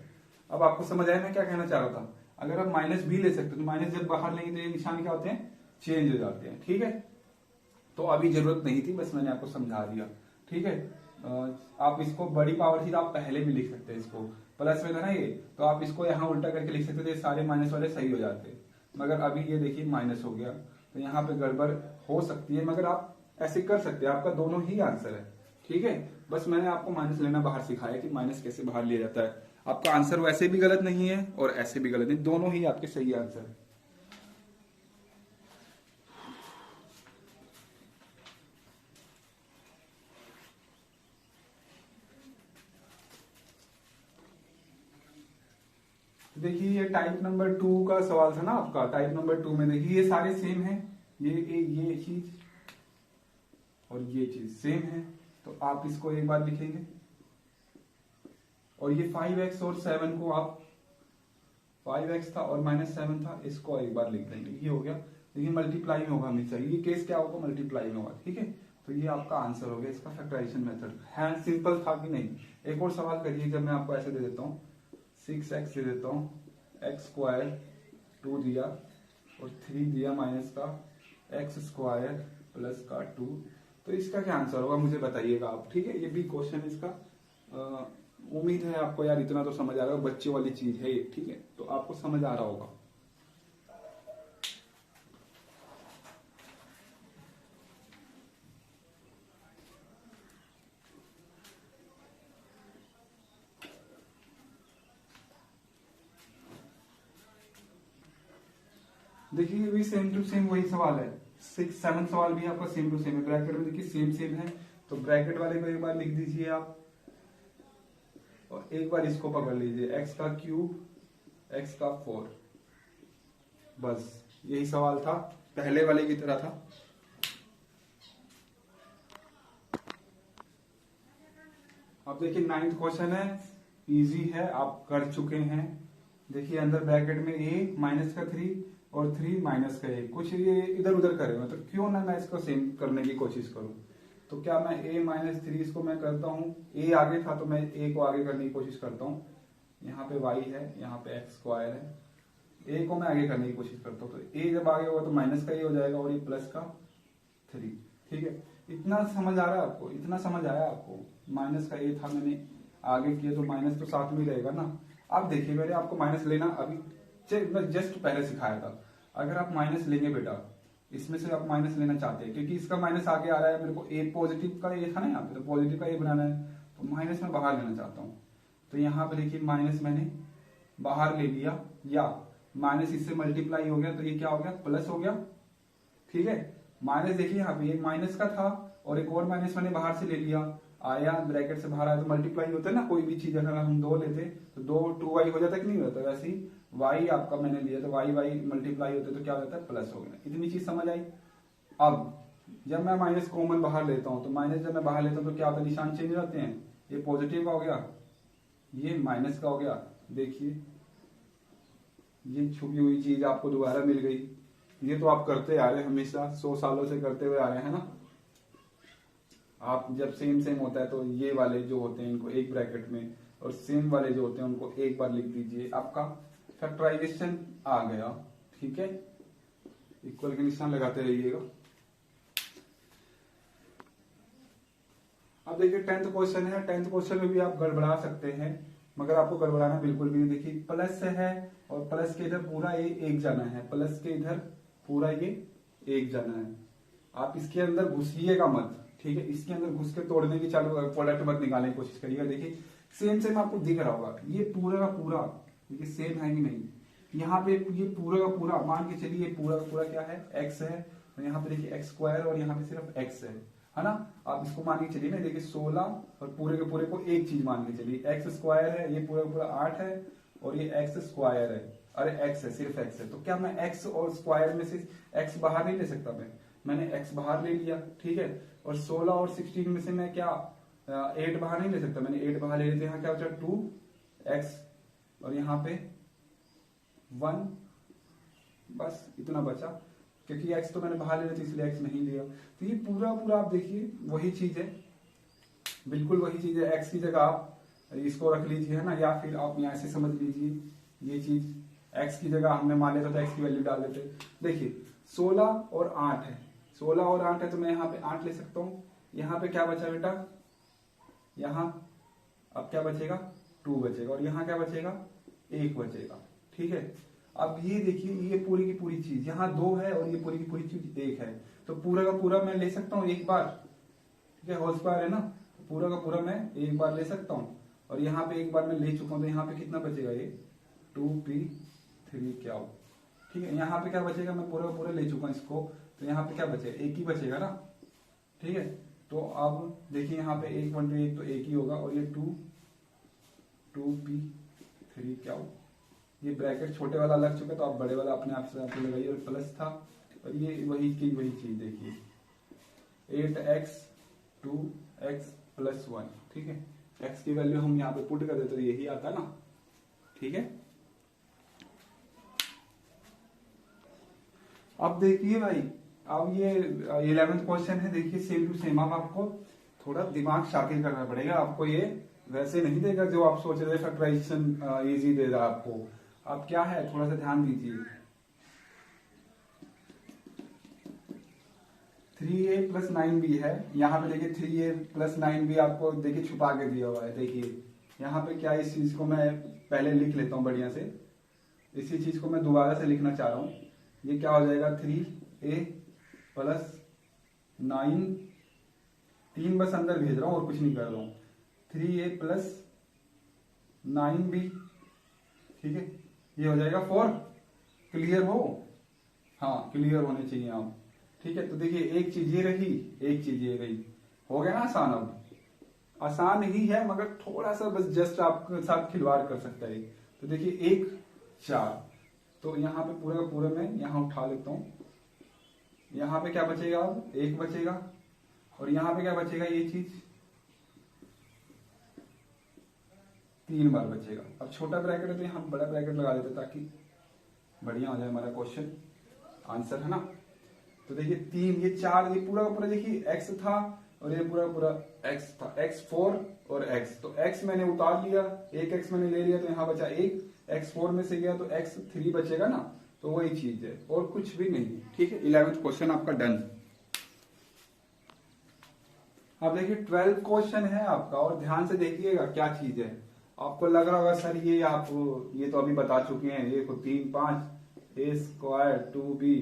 अब आपको समझ आया मैं क्या कहना चाह रहा था। अगर आप माइनस भी ले सकते तो माइनस जब बाहर लेंगे तो ये निशान क्या होते हैं चेंज हो जाते हैं, ठीक है। तो अभी जरूरत नहीं थी, बस मैंने आपको समझा दिया, ठीक है। आप इसको बड़ी पावर थी तो आप पहले भी लिख सकते हैं, इसको प्लस में था ना ये, तो आप इसको यहाँ उल्टा करके लिख सकते थे, सारे माइनस वाले सही हो जाते। मगर अभी ये देखिए माइनस हो गया, तो यहाँ पे गड़बड़ हो सकती है, मगर आप ऐसे कर सकते हैं, आपका दोनों ही आंसर है। ठीक है, बस मैंने आपको माइनस लेना बाहर सिखाया कि माइनस कैसे बाहर लिया जाता है। आपका आंसर वैसे भी गलत नहीं है और ऐसे भी गलत नहीं, दोनों ही आपके सही आंसर है। देखिए ये टाइप नंबर 2 का सवाल था ना आपका। टाइप नंबर 2 में देखिए ये सारे सेम है, ये चीज और ये चीज सेम है, तो आप इसको एक बार लिखेंगे। और ये 5x और 7 को आप 5x था और -7 था, इसको एक बार लिख देंगे, ये हो गया। लेकिन मल्टीप्लाई में होगा हमेशा, ये केस क्या होगा, मल्टीप्लाई में होगा। ठीक है, तो ये आपका आंसर हो गया इसका फैक्टराइजेशन मेथड है। सिंपल था कि नहीं? एक और सवाल करिए, जब मैं आपको ऐसे दे देता हूँ 6x दे देता हूँ, एक्स स्क्वायर 2 दिया और 3 दिया माइनस का एक्स स्क्वायर प्लस का 2, तो इसका क्या आंसर होगा मुझे बताइएगा आप। ठीक है, ये भी क्वेश्चन इसका उम्मीद है आपको यार इतना तो समझ आ रहा होगा, बच्चे वाली चीज है ये। ठीक है, तो आपको समझ आ रहा होगा। देखिए ये भी सेम टू सेम वही सवाल है, 6-7 सवाल भी आपका सेम टू सेम है। ब्रैकेट में देखिए सेम सेम है, तो ब्रैकेट वाले को एक बार लिख दीजिए आप और एक बार इसको पकड़ लीजिए, एक्स का क्यूब एक्स का 4। बस यही सवाल था, पहले वाले की तरह था। अब देखिए 9th क्वेश्चन है, इजी है, आप कर चुके हैं। देखिए अंदर ब्रैकेट में a माइनस का 3 और 3 माइनस का 1, कुछ ये इधर उधर करे हुए, तो क्यों ना मैं इसको सेम करने की कोशिश करूं। तो क्या मैं a माइनस 3 इसको मैं करता हूँ, a आगे था तो मैं a को आगे करने की कोशिश करता हूँ। यहाँ पे y है, यहाँ पे एक्स स्क्वायर है, a को मैं आगे करने की कोशिश करता हूँ, तो a जब आगे होगा तो माइनस का ये हो जाएगा और ये प्लस का 3। ठीक है, इतना समझ आ रहा है आपको, इतना समझ आया आपको। माइनस का a था, मैंने आगे किया तो माइनस तो साथ में रहेगा ना। अब देखिए मैंने आपको माइनस लेना अभी जस्ट पहले सिखाया था। अगर आप माइनस लेंगे बेटा, इसमें से आप माइनस लेना चाहते हैं क्योंकि इसका माइनस आगे आ रहा है, मेरे को ए पॉजिटिव का ये था ना, यहाँ पे तो पॉजिटिव का ये बनाना है, तो माइनस में बाहर लेना चाहता हूँ। तो यहाँ पे देखिए माइनस मैंने बाहर ले लिया, या माइनस इससे मल्टीप्लाई हो गया तो ये क्या हो गया, प्लस हो गया। ठीक है, माइनस देखिए यहाँ पे एक माइनस का था और एक और माइनस मैंने बाहर से ले लिया, आया ब्रैकेट से बाहर आया तो मल्टीप्लाई होता है ना, कोई भी चीज अगर हम 2 लेते तो 2 2y हो जाता कि नहीं होता, वैसे ही y आपका मैंने लिया तो y मल्टीप्लाई होता है तो क्या हो जाता है, प्लस हो गया। इतनी चीज समझ आई। अब जब मैं माइनस कॉमन बाहर लेता हूं तो माइनस जब मैं बाहर लेता हूं तो क्या होता है, निशान चेंज हो जाते हैं। ये पॉजिटिव का हो गया, ये माइनस का हो गया। देखिए ये छुपी हुई चीज आपको दोबारा मिल गई। ये तो आप करते आ रहे हमेशा, 100 सालों से करते हुए आ रहे हैं ना। आप जब सेम सेम होता है तो ये वाले जो होते हैं इनको एक ब्रैकेट में, और सेम वाले जो होते हैं उनको एक बार लिख दीजिए, आपका फैक्टराइजेशन आ गया। ठीक है, इक्वल के निशान लगाते रहिएगा। अब देखिए 10th क्वेश्चन है। 10th क्वेश्चन में भी आप गड़बड़ा सकते हैं, मगर आपको गड़बड़ाना बिल्कुल भी नहीं। देखिए प्लस है और प्लस के इधर पूरा ये एक जाना है, प्लस के इधर पूरा ये एक जाना है। आप इसके अंदर घुसिएगा मत। ठीक है, इसके अंदर घुस के तोड़ने की चालू प्रोडक्ट मत निकालने की कोशिश करिएगा। देखिए सेम सेम आपको दिख रहा होगा, ये पूरा का पूरा देखिए सेम है कि नहीं। यहाँ पे ये पूरा का पूरा मान के चलिए, ये पूरा का पूरा क्या है, एक्स है, और यहाँ पे देखिए एक्स स्क्वायर और यहाँ पे सिर्फ एक्स है ना। आप इसको मान के चलिए ना, देखिए 16 और पूरे के पूरे को एक चीज मान के चलिए, एक्स स्क्वायर है, ये पूरा का पूरा 8 है और ये एक्स स्क्वायर है। अरे एक्स है, सिर्फ एक्स है, तो क्या मैं एक्स और स्क्वायर में से एक्स बाहर नहीं ले सकता? मैंने एक्स बाहर ले लिया। ठीक है, और 16 और 16 में से मैं क्या 8 बाहर नहीं ले सकता? मैंने 8 बाहर ले लिया, यहाँ क्या बचा 2x और यहाँ पे 1, बस इतना बचा, क्योंकि x तो मैंने बाहर ले लिया था इसलिए x नहीं लिया। तो ये पूरा पूरा आप देखिए वही चीज है, बिल्कुल वही चीज है। x की जगह आप इसको रख लीजिए, है ना, या फिर आप यहाँ से समझ लीजिए ये चीज x की जगह हमने मान लिया था तो x की वैल्यू डाल देते। देखिए 16 और 8 है, 16 और 8 है तो मैं यहाँ पे 8 ले सकता हूँ। यहाँ पे क्या बचा बेटा यहाँ अब क्या बचेगा 2 बचेगा, और यहाँ क्या बचेगा 1 बचेगा। ठीक है, अब ये देखिए ये पूरी की पूरी चीज यहाँ 2 है और ये पूरी की पूरी चीज 1 है, तो पूरा का पूरा मैं ले सकता हूँ एक बार। ठीक है, होल स्क्वायर है ना, तो पूरा का पूरा मैं एक बार ले सकता हूँ, और यहाँ पे एक बार मैं ले चुका हूँ, तो यहाँ पे कितना बचेगा ये 2p3 क्या हो। ठीक है, यहाँ पे क्या बचेगा, मैं पूरा का पूरा ले चुका हूँ इसको, तो यहाँ पे क्या बचेगा 1 ही बचेगा ना। ठीक है, तो अब देखिए यहाँ पे 1 1 1 तो 1 ही होगा, और ये 2p3 क्या हो। ये ब्रैकेट छोटे वाला लग चुका है, तो आप बड़े वाला अपने आप से आपको लगाइए, और प्लस था, और ये वही की वही चीज देखिए 8x 2x + 1। ठीक है, x की वैल्यू हम यहाँ पे पुट कर देते तो यही आता ना। ठीक है, अब देखिए भाई, अब ये 11th क्वेश्चन है, देखिए सेम टू सेम। अब आपको थोड़ा दिमाग शातिर करना पड़ेगा, आपको ये वैसे नहीं देगा जो आप सोच रहे फैक्टराइजेशन इजी दे रहा आपको। अब क्या है, थोड़ा सा ध्यान दीजिए। 3a + 9b है, यहाँ पे देखिए 3a + 9b आपको देखिए छुपा के दिया हुआ है। देखिए यहाँ पे क्या, इस चीज को मैं पहले लिख लेता हूँ बढ़िया से, इसी चीज को मैं दोबारा से लिखना चाह रहा हूँ। ये क्या हो जाएगा 3a + 9, 3 बस अंदर भेज रहा हूँ और कुछ नहीं कर रहा हूँ, 3a + 9b। ठीक है, ये हो जाएगा 4। क्लियर हो, हाँ क्लियर होने चाहिए आप। ठीक है, तो देखिए एक चीज ये रही, एक चीज ये रही, हो गया ना आसान। अब आसान ही है, मगर थोड़ा सा बस जस्ट आपके साथ खिलवाड़ कर सकता है। तो देखिए 1 4, तो यहाँ पे पूरा का पूरा मैं यहाँ उठा लेता हूँ। यहाँ पे क्या बचेगा, अब 1 बचेगा, और यहाँ पे क्या बचेगा, ये चीज 3 बार बचेगा। अब छोटा ब्रैकेट है तो यहाँ बड़ा ब्रैकेट लगा देते ताकि बढ़िया हो जाए हमारा क्वेश्चन आंसर, है ना। तो देखिए 3 ये 4, ये पूरा का पूरा देखिए x था, और ये पूरा पूरा x था, x4 और x, तो x मैंने उतार लिया, एक x मैंने ले लिया, तो यहाँ बचा 1, x4 में से गया तो x3 बचेगा ना, तो वही चीज है और कुछ भी नहीं। ठीक है, 11th क्वेश्चन आपका डन। अब देखिए 12th क्वेश्चन है आपका, और ध्यान से देखिएगा क्या चीज है। आपको लग रहा होगा सर ये आप ये तो अभी बता चुके हैं, ये 3 5 a² 2b,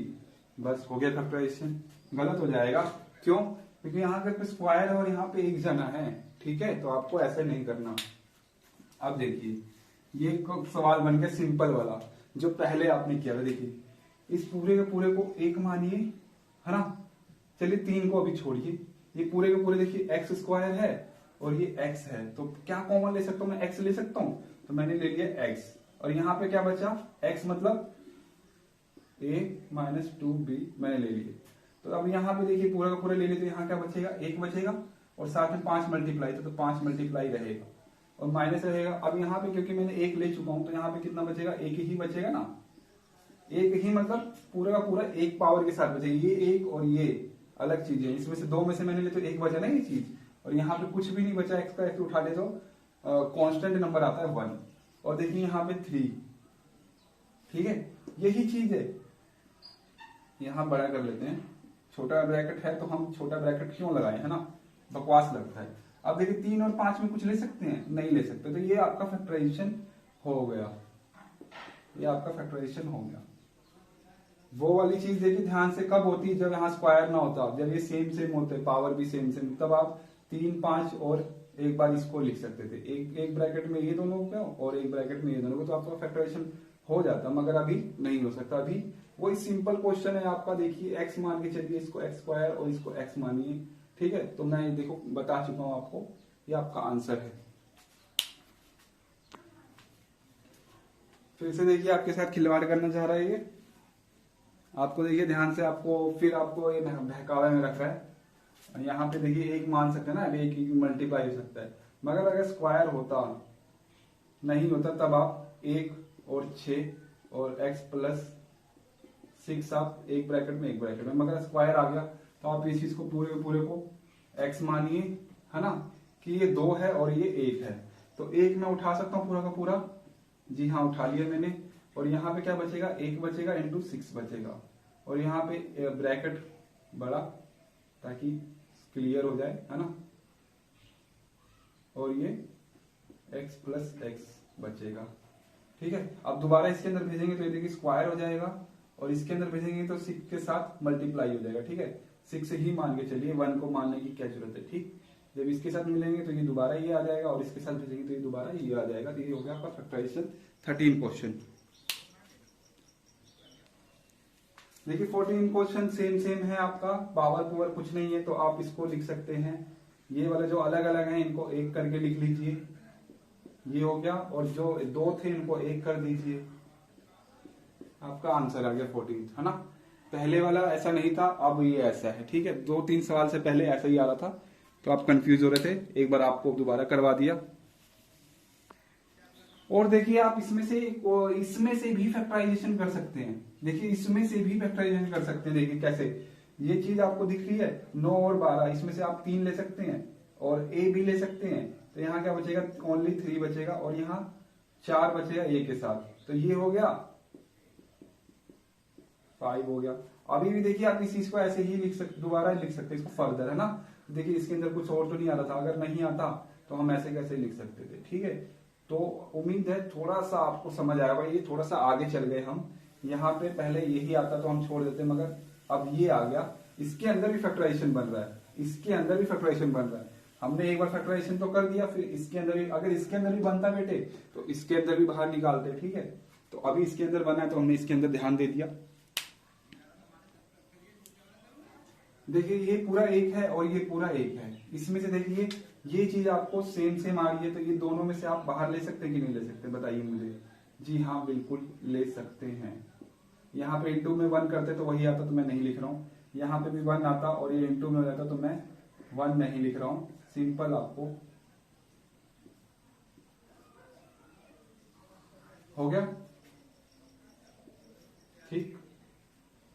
बस हो गया फैक्टराइजेशन। गलत हो जाएगा, क्यों, क्योंकि यहाँ पे स्क्वायर है और यहाँ पे एक जना है। ठीक है, तो आपको ऐसे नहीं करना। अब देखिए ये सवाल बन गया सिंपल वाला जो पहले आपने किया था। देखिए इस पूरे के पूरे को 1 मानिए, है ना। चलिए 3 को अभी छोड़िए, ये पूरे के पूरे देखिए x² है और ये x है, तो क्या कॉमन ले सकता हूं मैं, x ले सकता हूं, तो मैंने ले लिया x, और यहाँ पे क्या बचा x मतलब a - 2b मैंने ले लिए। तो अब यहाँ पे देखिए पूरा का पूरा ले लिए, तो यहाँ क्या बचेगा 1 बचेगा, और साथ में 5 मल्टीप्लाई, तो 5 मल्टीप्लाई रहेगा और माइनस रहेगा। अब यहाँ पे क्योंकि मैंने 1 ले चुका हूं, तो यहाँ पे कितना बचेगा, 1 ही बचेगा ना। 1 ही मतलब पूरा का पूरा 1 पावर के साथ बचेगा, ये 1 और ये अलग चीज है, इसमें से 2 में से मैंने ले तो 1 बचा ना ये चीज, और यहाँ पे कुछ भी नहीं बचा, x का x उठा ले तो कांस्टेंट नंबर आता है 1, और देखिए यहाँ पे 3। ठीक है, यही चीज है, यहाँ बड़ा कर लेते हैं। छोटा ब्रैकेट है तो हम छोटा ब्रैकेट क्यों लगाए, है ना, बकवास लगता है। अब देखिए 3 और 5 में कुछ ले सकते हैं, नहीं ले सकते, तो ये आपका फैक्टराइजेशन हो गया, ये आपका फैक्टराइजेशन हो गया। वो वाली चीज देखिए ध्यान से कब होती है, जब यहाँ स्क्वायर ना होता, जब ये सेम सेम होते, पावर भी सेम सेम, तब आप 3 5 और एक बार इसको लिख सकते थे, एक ब्रैकेट में ये दोनों को और एक ब्रैकेट में ये दोनों को, तो आपका फैक्टराइजेशन हो जाता, मगर अभी नहीं हो सकता। अभी वही सिंपल क्वेश्चन है आपका, देखिए x मान के चलिए, इसको x² और इसको x मानिए। ठीक है, तो मैं देखो बता चुका हूं आपको, ये आपका आंसर है। फिर से देखिए आपके साथ खिलवाड़ करना चाह रहा है ये, आपको देखिए ध्यान से, आपको फिर आपको ये बहकावे में रख रहा है। यहाँ पे देखिए 1 मान सकते हैं ना, अभी 1 मल्टीप्लाई हो सकता है, मगर अगर स्क्वायर होता नहीं होता तब आप 1 और 6 और x + 6 आप एक ब्रैकेट में एक ब्रैकेट में, मगर स्क्वायर आ गया तो आप इस चीज को पूरे को x मानिए, है ना, कि ये 2 है और ये 1 है, तो 1 मैं उठा सकता हूँ पूरा का पूरा, जी हाँ उठा लिया मैंने, और यहाँ पे क्या बचेगा 1 बचेगा इंटू 6 बचेगा, और यहाँ पे ब्रैकेट बड़ा ताकि क्लियर हो जाए, है ना। और ये x प्लस एक्स बचेगा। ठीक है, अब दोबारा इसके अंदर भेजेंगे तो ये देखिए स्क्वायर हो जाएगा, और इसके अंदर भेजेंगे तो 6 के साथ मल्टीप्लाई हो जाएगा। ठीक है, 6 ही मान के चलिए, 1 को मानने की क्या जरूरत है। ठीक, जब इसके साथ मिलेंगे तो ये दोबारा ये आ जाएगा, और इसके साथ भेजेंगे तो ये दोबारा ये आ जाएगा। तो ये हो गया आपका फैक्टराइजेशन 13 क्वेश्चन। देखिए 14 क्वेश्चन सेम है आपका, पावर कुछ नहीं है, तो आप इसको लिख सकते हैं। ये वाले जो अलग अलग हैं इनको एक करके लिख लीजिए, ये हो गया, और जो दो थे इनको एक कर दीजिए, आपका आंसर आ गया 14, है ना। पहले वाला ऐसा नहीं था, अब ये ऐसा है। ठीक है, 2-3 सवाल से पहले ऐसा ही आ रहा था, तो आप कंफ्यूज हो रहे थे, एक बार आपको दोबारा करवा दिया। और देखिए आप इसमें से भी फैक्टराइजेशन कर सकते हैं। देखिए इसमें से भी फैक्टराइजेशन कर सकते हैं। देखिए कैसे, ये चीज आपको दिख रही है 9 और 12, इसमें से आप 3 ले सकते हैं और ए भी ले सकते हैं। तो यहाँ क्या बचेगा, ओनली 3 बचेगा, और यहाँ 4 बचेगा ए के साथ, तो ये हो गया 5 हो गया। अभी भी देखिए आप इस चीज को ऐसे ही लिख सकते, दोबारा लिख सकते हैं इसको फर्दर, है ना। देखिए इसके अंदर कुछ और तो नहीं आ रहा था, अगर नहीं आता तो हम ऐसे कैसे लिख सकते थे। ठीक है, तो उम्मीद है थोड़ा सा आपको समझ आएगा। ये थोड़ा सा आगे चल गए हम, यहाँ पे पहले यही आता तो हम छोड़ देते, मगर अब ये आ गया। इसके अंदर भी फैक्टराइजेशन बन रहा है, इसके अंदर भी फैक्टराइजेशन बन रहा है। हमने एक बार फैक्टराइजेशन तो कर दिया, फिर इसके अंदर भी, अगर इसके अंदर भी बनता बेटे तो इसके अंदर भी बाहर निकालते। ठीक है, तो अभी इसके अंदर बना है तो हमने इसके अंदर ध्यान दे दिया। देखिए ये पूरा एक है और ये पूरा एक है, इसमें से देखिए ये चीज आपको सेम आ रही है, तो ये दोनों में से आप बाहर ले सकते हैं कि नहीं ले सकते, बताइए मुझे। जी हाँ, बिल्कुल ले सकते हैं। यहाँ पे इंटू में 1 करते तो वही आता, तो मैं नहीं लिख रहा हूँ। यहाँ पे भी 1 आता और ये इंटू में हो जाता, तो मैं 1 नहीं लिख रहा हूँ। सिंपल आपको हो गया। ठीक,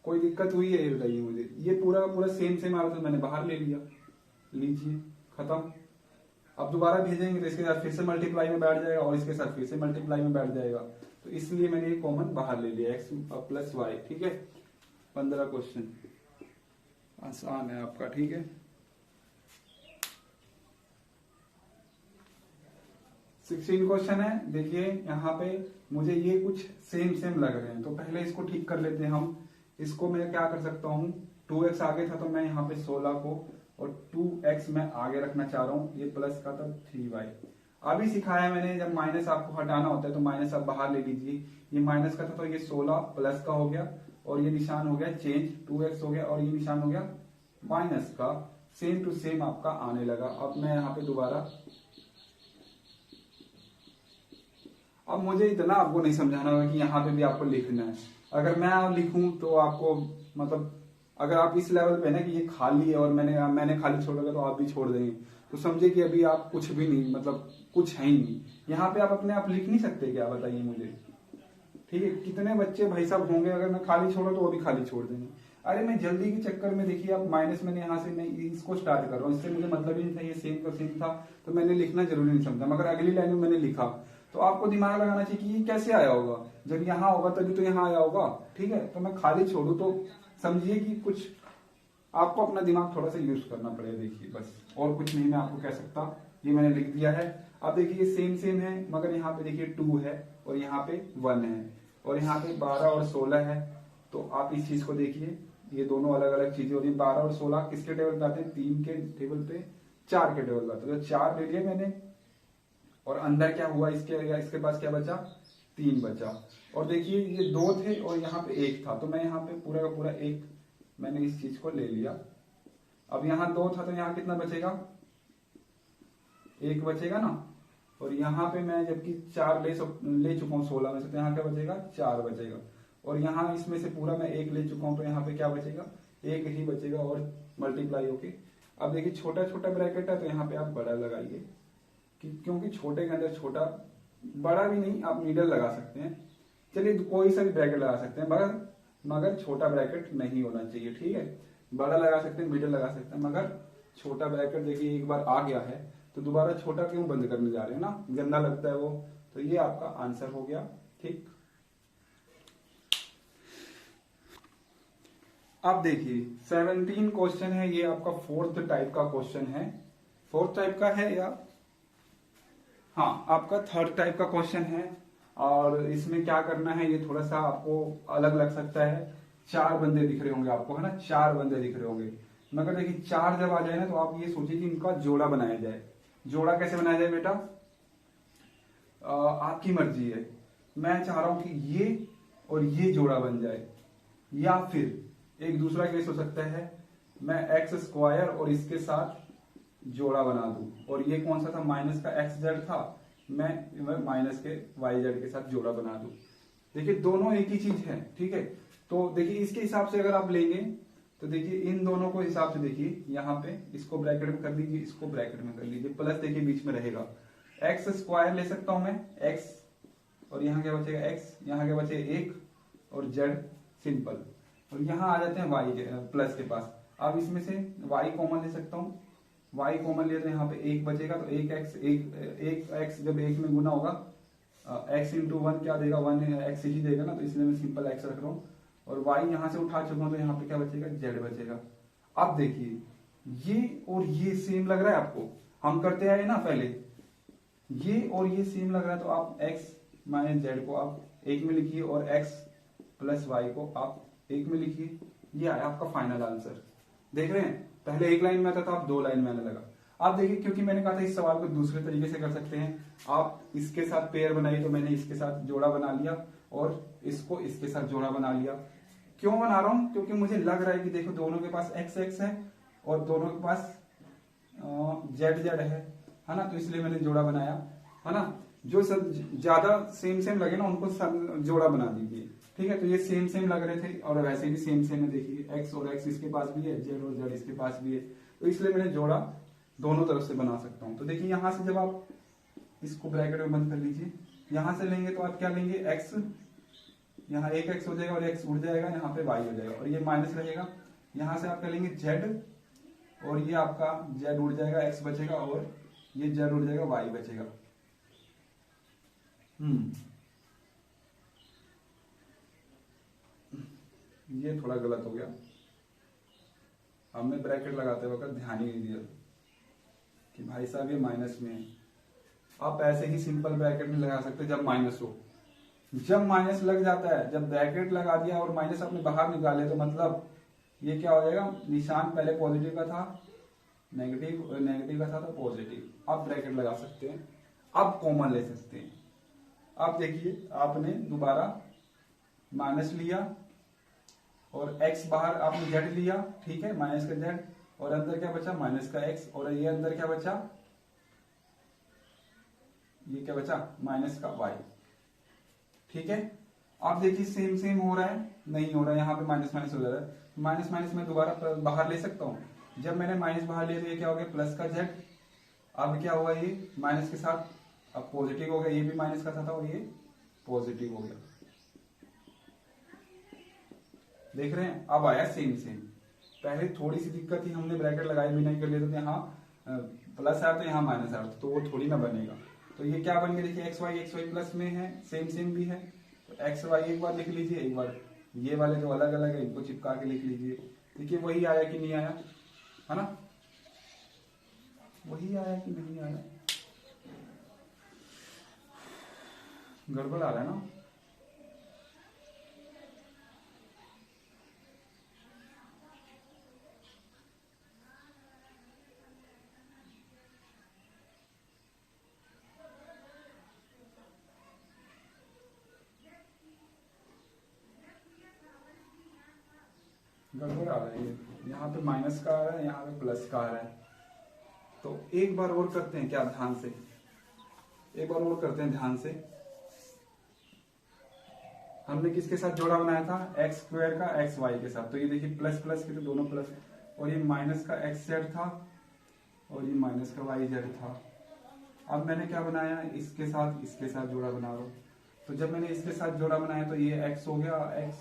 कोई दिक्कत हुई है ये बताइए मुझे। ये पूरा का पूरा सेम आ रहा था, मैंने बाहर ले लिया, लीजिए खत्म। अब दोबारा भेजेंगे तो इसके साथ फिर से मल्टीप्लाई में बैठ जाएगा, और इसके साथ फिर से मल्टीप्लाई में बैठ जाएगा, तो इसलिए मैंने ये कॉमन बाहर ले लिया, x प्लस वाई। ठीक है, 15 क्वेश्चन आसान है आपका। ठीक है, 16 क्वेश्चन है। देखिए यहाँ पे मुझे ये कुछ सेम लग रहे हैं, तो पहले इसको ठीक कर लेते हैं हम। इसको मैं क्या कर सकता हूँ, 2x आगे था तो मैं यहाँ पे 16 को और 2x मैं आगे रखना चाह रहा हूँ, ये प्लस का था 3y। अभी सिखाया मैंने, जब माइनस आपको हटाना होता है तो माइनस आप बाहर ले लीजिए। ये माइनस का था तो ये 16 प्लस का हो गया, और ये निशान हो गया चेंज, 2x हो गया, और ये निशान हो गया माइनस का। सेम टू सेम आपका आने लगा। अब मैं यहाँ पे दोबारा, अब मुझे इतना आपको नहीं समझाना होगा कि यहाँ पे भी आपको लिखना है। अगर मैं लिखूं तो आपको, मतलब अगर आप इस लेवल पे ना कि ये खाली है और मैंने खाली छोड़ा तो आप भी छोड़ देंगे, तो समझे कि अभी आप कुछ भी नहीं, मतलब कुछ है ही नहीं। यहाँ पे आप अपने आप लिख नहीं सकते क्या, बताइए मुझे। ठीक है, कितने बच्चे भाई साहब होंगे अगर मैं खाली छोड़ा तो वो भी खाली छोड़ देंगे। अरे मैं जल्दी के चक्कर में, देखिए आप माइनस मैंने यहाँ से मैं इसको स्टार्ट कर रहा हूँ, इससे मुझे मतलब ही नहीं था, ये सेम का सेम था, तो मैंने लिखना जरूरी नहीं समझा। मगर अगली लाइन में मैंने लिखा, तो आपको दिमाग लगाना चाहिए कि ये कैसे आया होगा, जब यहाँ होगा तभी तो यहाँ आया होगा। ठीक है, तो मैं खाली छोड़ू तो समझिए कि कुछ आपको अपना दिमाग थोड़ा सा यूज करना पड़ेगा। देखिए बस, और कुछ नहीं मैं आपको कह सकता, ये मैंने लिख दिया है। अब देखिए सेम है, मगर यहाँ पे देखिए 2 है और यहाँ पे 1 है, और यहाँ पे 12 और 16 है। तो आप इस चीज को देखिए, ये दोनों अलग अलग चीजें हो रही है। 12 और 16 किसके टेबल पे आते हैं, 3 के टेबल पे, 4 के टेबल पे आते हैं। तो 4 ले लिए मैंने, और अंदर क्या हुआ, इसके पास क्या बचा, 3 बचा। और देखिए ये 2 थे और यहाँ पे 1 था, तो मैं यहाँ पे पूरा का पूरा 1 मैंने इस चीज को ले लिया। अब यहाँ 2 था तो यहाँ कितना बचेगा, 1 बचेगा ना। और यहाँ पे मैं जबकि 4 ले चुका हूँ 16 में से, तो यहाँ क्या बचेगा, 4 बचेगा। और यहाँ इसमें से पूरा मैं 1 ले चुका हूँ, तो यहाँ पे क्या बचेगा, 1 ही बचेगा, और मल्टीप्लाई होके। अब देखिए छोटा छोटा ब्रैकेट है तो यहाँ पे आप बड़ा लगाइए, क्योंकि छोटे के अंदर छोटा, बड़ा भी नहीं, आप मिडल लगा सकते हैं। चलिए कोई सा भी ब्रैकेट लगा सकते हैं, मगर छोटा ब्रैकेट नहीं होना चाहिए। ठीक है, बड़ा लगा सकते हैं, मिडल लगा सकते हैं, मगर छोटा ब्रैकेट। देखिए एक बार आ गया है तो दोबारा छोटा क्यों बंद करने जा रहे हैं ना, गंदा लगता है वो। तो ये आपका आंसर हो गया। ठीक, अब देखिए 17 क्वेश्चन है, ये आपका 4th टाइप का क्वेश्चन है। 4th टाइप का है या हाँ, आपका थर्ड टाइप का क्वेश्चन है और इसमें क्या करना है ये थोड़ा सा आपको अलग लग सकता है। 4 बंदे दिख रहे होंगे आपको, है ना, 4 बंदे दिख रहे होंगे। मगर देखिए 4 जब आ जाए ना तो आप ये सोचिए कि इनका जोड़ा बनाया जाए। जोड़ा कैसे बनाया जाए बेटा? आपकी मर्जी है। मैं चाह रहा हूं कि ये और ये जोड़ा बन जाए, या फिर एक दूसरा केस हो सकता है मैं एक्स स्क्वायर और इसके साथ जोड़ा बना दूं, और ये कौन सा था, माइनस का एक्स जेड था, मैं माइनस के वाई जेड के साथ जोड़ा बना दूं। देखिए दोनों एक ही चीज है, ठीक है। तो देखिए इसके हिसाब से अगर आप लेंगे तो देखिए इन दोनों को हिसाब से देखिए, यहाँ पे इसको ब्रैकेट में कर लीजिए, इसको ब्रैकेट में कर लीजिए, प्लस देखिए बीच में रहेगा। एक्स स्क्वायर ले सकता हूं मैं, एक्स, और यहाँ क्या बचेगा एक्स, यहाँ क्या बचेगा एक, और जेड सिंपल, और यहाँ आ जाते हैं वाई प्लस के पास। अब इसमें से वाई कॉमन ले सकता हूँ, वाई कॉमन लिया तो यहाँ पे एक बचेगा, तो एक एक्स जब एक में गुना होगा एक्स इंटू वन क्या देगा, वन एक्स ही देगा ना, तो इसलिए मैं सिंपल एक्स रख रहा हूँ। और वाई यहाँ से उठा चुका हूँ तो यहाँ पे क्या बचेगा, जेड बचेगा। अब देखिए ये और ये सेम लग रहा है आपको, हम करते आए ना पहले, ये और ये सेम लग रहा है, तो आप x माइनस जेड को आप एक में लिखिए और x प्लस वाई को आप एक में लिखिए। ये आया आपका फाइनल आंसर। देख रहे हैं, पहले एक लाइन में आता था, अब 2 लाइन में आने लगा। आप देखिए, क्योंकि मैंने कहा था इस सवाल को दूसरे तरीके से कर सकते हैं। आप इसके साथ पेयर बनाइए, तो मैंने इसके साथ जोड़ा बना लिया और इसको इसके साथ जोड़ा बना लिया। क्यों बना रहा हूं? क्योंकि मुझे लग रहा है कि देखो दोनों के पास एक्स एक्स है और दोनों के पास जेड जेड है ना, तो इसलिए मैंने जोड़ा बनाया, है ना। जो सब ज्यादा सेम सेम लगे ना उनको सब जोड़ा बना दीजिए, ठीक है। तो ये सेम सेम लग रहे थे और वैसे भी सेम सेम है, देखिए एक्स और एक्स इसके पास भी है, जेड और जेड इसके पास भी है, तो इसलिए मैंने जोड़ा दोनों तरफ से बना सकता हूं। तो देखिए यहां से जब आप इसको ब्रैकेट में बंद कर लीजिए, यहां से लेंगे तो आप क्या लेंगे, एक्स, यहाँ एक एक्स हो जाएगा और एक्स उड़ जाएगा, यहाँ पे वाई हो जाएगा और ये माइनस रहेगा। यहाँ से आप क्या लेंगे, जेड, और ये आपका जेड उड़ जाएगा, एक्स बचेगा, और ये जेड उड़ जाएगा, वाई बचेगा। ये थोड़ा गलत हो गया, हमने ब्रैकेट लगाते वक्त ध्यान ही नहीं दिया कि भाई साहब ये माइनस में है। आप ऐसे ही सिंपल ब्रैकेट में लगा सकते जब माइनस हो। जब माइनस लग जाता है, जब ब्रैकेट लगा दिया और माइनस आपने बाहर निकाले, तो मतलब ये क्या हो जाएगा, निशान पहले पॉजिटिव का था, नेगेटिव का था तो पॉजिटिव। आप ब्रैकेट लगा सकते हैं, आप कॉमन ले सकते हैं। आप देखिए आपने दोबारा माइनस लिया और x बाहर आपने जेड लिया, ठीक है, माइनस का जेड, और अंदर क्या बचा, माइनस का x, और ये अंदर क्या बचा, ये क्या बचा, माइनस का y, ठीक है। आप देखिए सेम सेम हो रहा है, नहीं हो रहा है, यहाँ पे माइनस माइनस हो जा रहा है, माइनस माइनस में दोबारा बाहर ले सकता हूं। जब मैंने माइनस बाहर लिया तो ये क्या हो गया, प्लस का जेड। अब क्या हुआ, ये माइनस के साथ अब पॉजिटिव हो गया, ये भी माइनस का था और ये पॉजिटिव हो गया। देख रहे हैं, अब आया सेम सेम। पहले थोड़ी सी दिक्कत थी, हमने ब्रैकेट लगाए भी नहीं कर लिया, तो यहाँ प्लस आया तो यहाँ माइनस आया, तो वो थोड़ी ना बनेगा। तो ये क्या बन गया, देखिए एक्स वाई प्लस में है, सेम सेम भी है, तो एक्स वाई एक बार लिख लीजिए, एक बार ये वाले जो अलग अलग है इनको चिपका के लिख लीजिए। देखिए वही आया कि नहीं आया, है ना, वही आया कि नहीं आया, गड़बड़ आ रहा है ना। गड़बड़ आ रहा है, यहाँ पे माइनस का आ रहा है, यहाँ पे प्लस का आ रहा है। तो एक बार और करते हैं क्या, ध्यान से एक बार और करते हैं ध्यान से। हमने किसके साथ जोड़ा बनाया था, एक्स स्क्वायर का एक्स वाई के साथ, तो ये देखिए प्लस प्लस के तो दोनों प्लस, और ये माइनस का एक्स जेड था और ये माइनस का वाई जेड था। अब मैंने क्या बनाया, इसके साथ जोड़ा बना रहा हूं। तो जब मैंने इसके साथ जोड़ा बनाया तो ये एक्स हो गया, एक्स,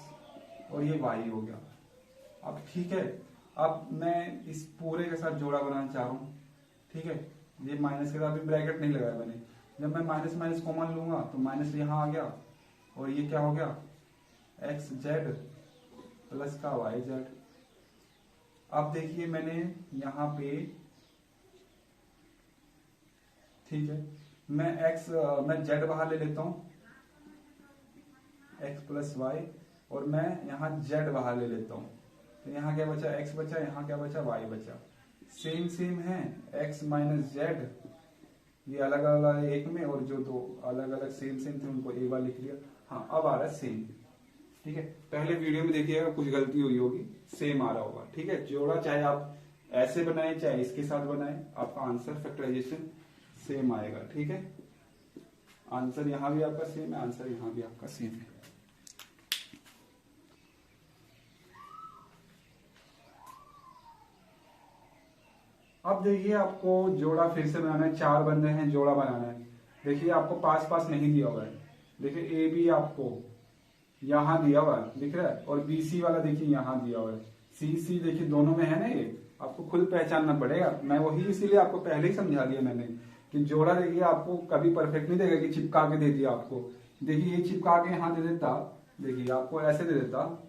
और ये वाई हो गया। अब ठीक है, अब मैं इस पूरे के साथ जोड़ा बनाना चाह रहा हूं, ठीक है। ये माइनस के साथ भी ब्रैकेट नहीं लगाया मैंने, जब मैं माइनस माइनस कॉमन लूंगा तो माइनस यहाँ आ गया, और ये क्या हो गया, एक्स जेड प्लस का वाई जेड। अब देखिए मैंने यहाँ पे, ठीक है, मैं जेड बाहर ले लेता हूँ, एक्स प्लस वाई, और मैं यहाँ जेड बाहर ले लेता हूँ। तो यहाँ क्या बचा, एक्स बचा, यहाँ क्या बचा, वाई बचा। सेम सेम है, एक्स माइनस जेड, ये अलग अलग एक में, और जो दो अलग अलग सेम सेम थे उनको एक बार लिख लिया। हाँ अब आ रहा है सेम। ठीक है, पहले वीडियो में देखिएगा कुछ गलती हुई होगी, सेम आ रहा होगा। ठीक है, जोड़ा चाहे आप ऐसे बनाए चाहे इसके साथ बनाए, आपका आंसर फैक्टराइजेशन सेम आएगा। ठीक है, आंसर यहां भी आपका सेम है, आंसर यहां भी आपका सेम है। अब देखिए आपको जोड़ा फिर से बनाना है, 4 बंदे हैं, जोड़ा बनाना है। देखिए आपको पास पास नहीं दिया हुआ है, देखिए ए बी आपको यहां दिया हुआ है, दिख रहा है, और बी सी वाला देखिए यहां दिया हुआ है, सी सी देखिए दोनों में है ना, ये आपको खुद पहचानना पड़ेगा। मैं वही इसीलिए आपको पहले ही समझा दिया मैंने कि जोड़ा देखिए आपको कभी परफेक्ट नहीं देगा कि चिपका के दे दिया आपको। देखिए ये चिपका के यहां दे देता, देखिए आपको ऐसे दे देता,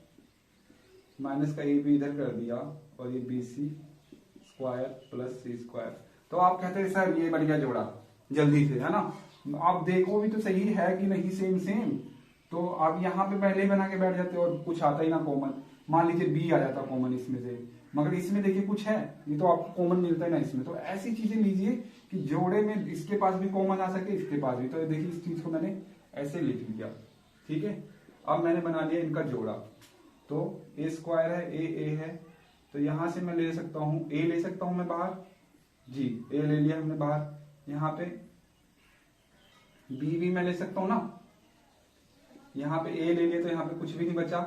माइनस का ए बी इधर कर दिया, और ये बी सी स्क्वायर प्लस सी स्क्वायर, तो आप कहते हैं सर ये बन गया जोड़ा जल्दी से, है ना। आप देखो भी तो सही है कि नहीं, सेम सेम। तो आप यहाँ पे पहले ही बना के बैठ जाते हो और कुछ आता ही ना कॉमन, मान लीजिए बी आ जाता कॉमन इसमें से, मगर इसमें देखिए कुछ है, ये तो आपको कॉमन मिलता है ना इसमें। तो ऐसी चीजें लीजिए कि जोड़े में इसके पास भी कॉमन आ सके, इसके पास भी। तो देखिए इस चीज को मैंने ऐसे लिख लिया। ठीक है, अब मैंने बना लिया इनका जोड़ा। तो ए स्क्वायर है, ए है, तो यहां से मैं ले सकता हूं, ए ले सकता हूं मैं बाहर, जी ए ले लिया हमने बाहर। यहाँ पे बी भी मैं ले सकता हूं ना, यहाँ पे ए ले लिया तो यहाँ पे कुछ भी नहीं बचा,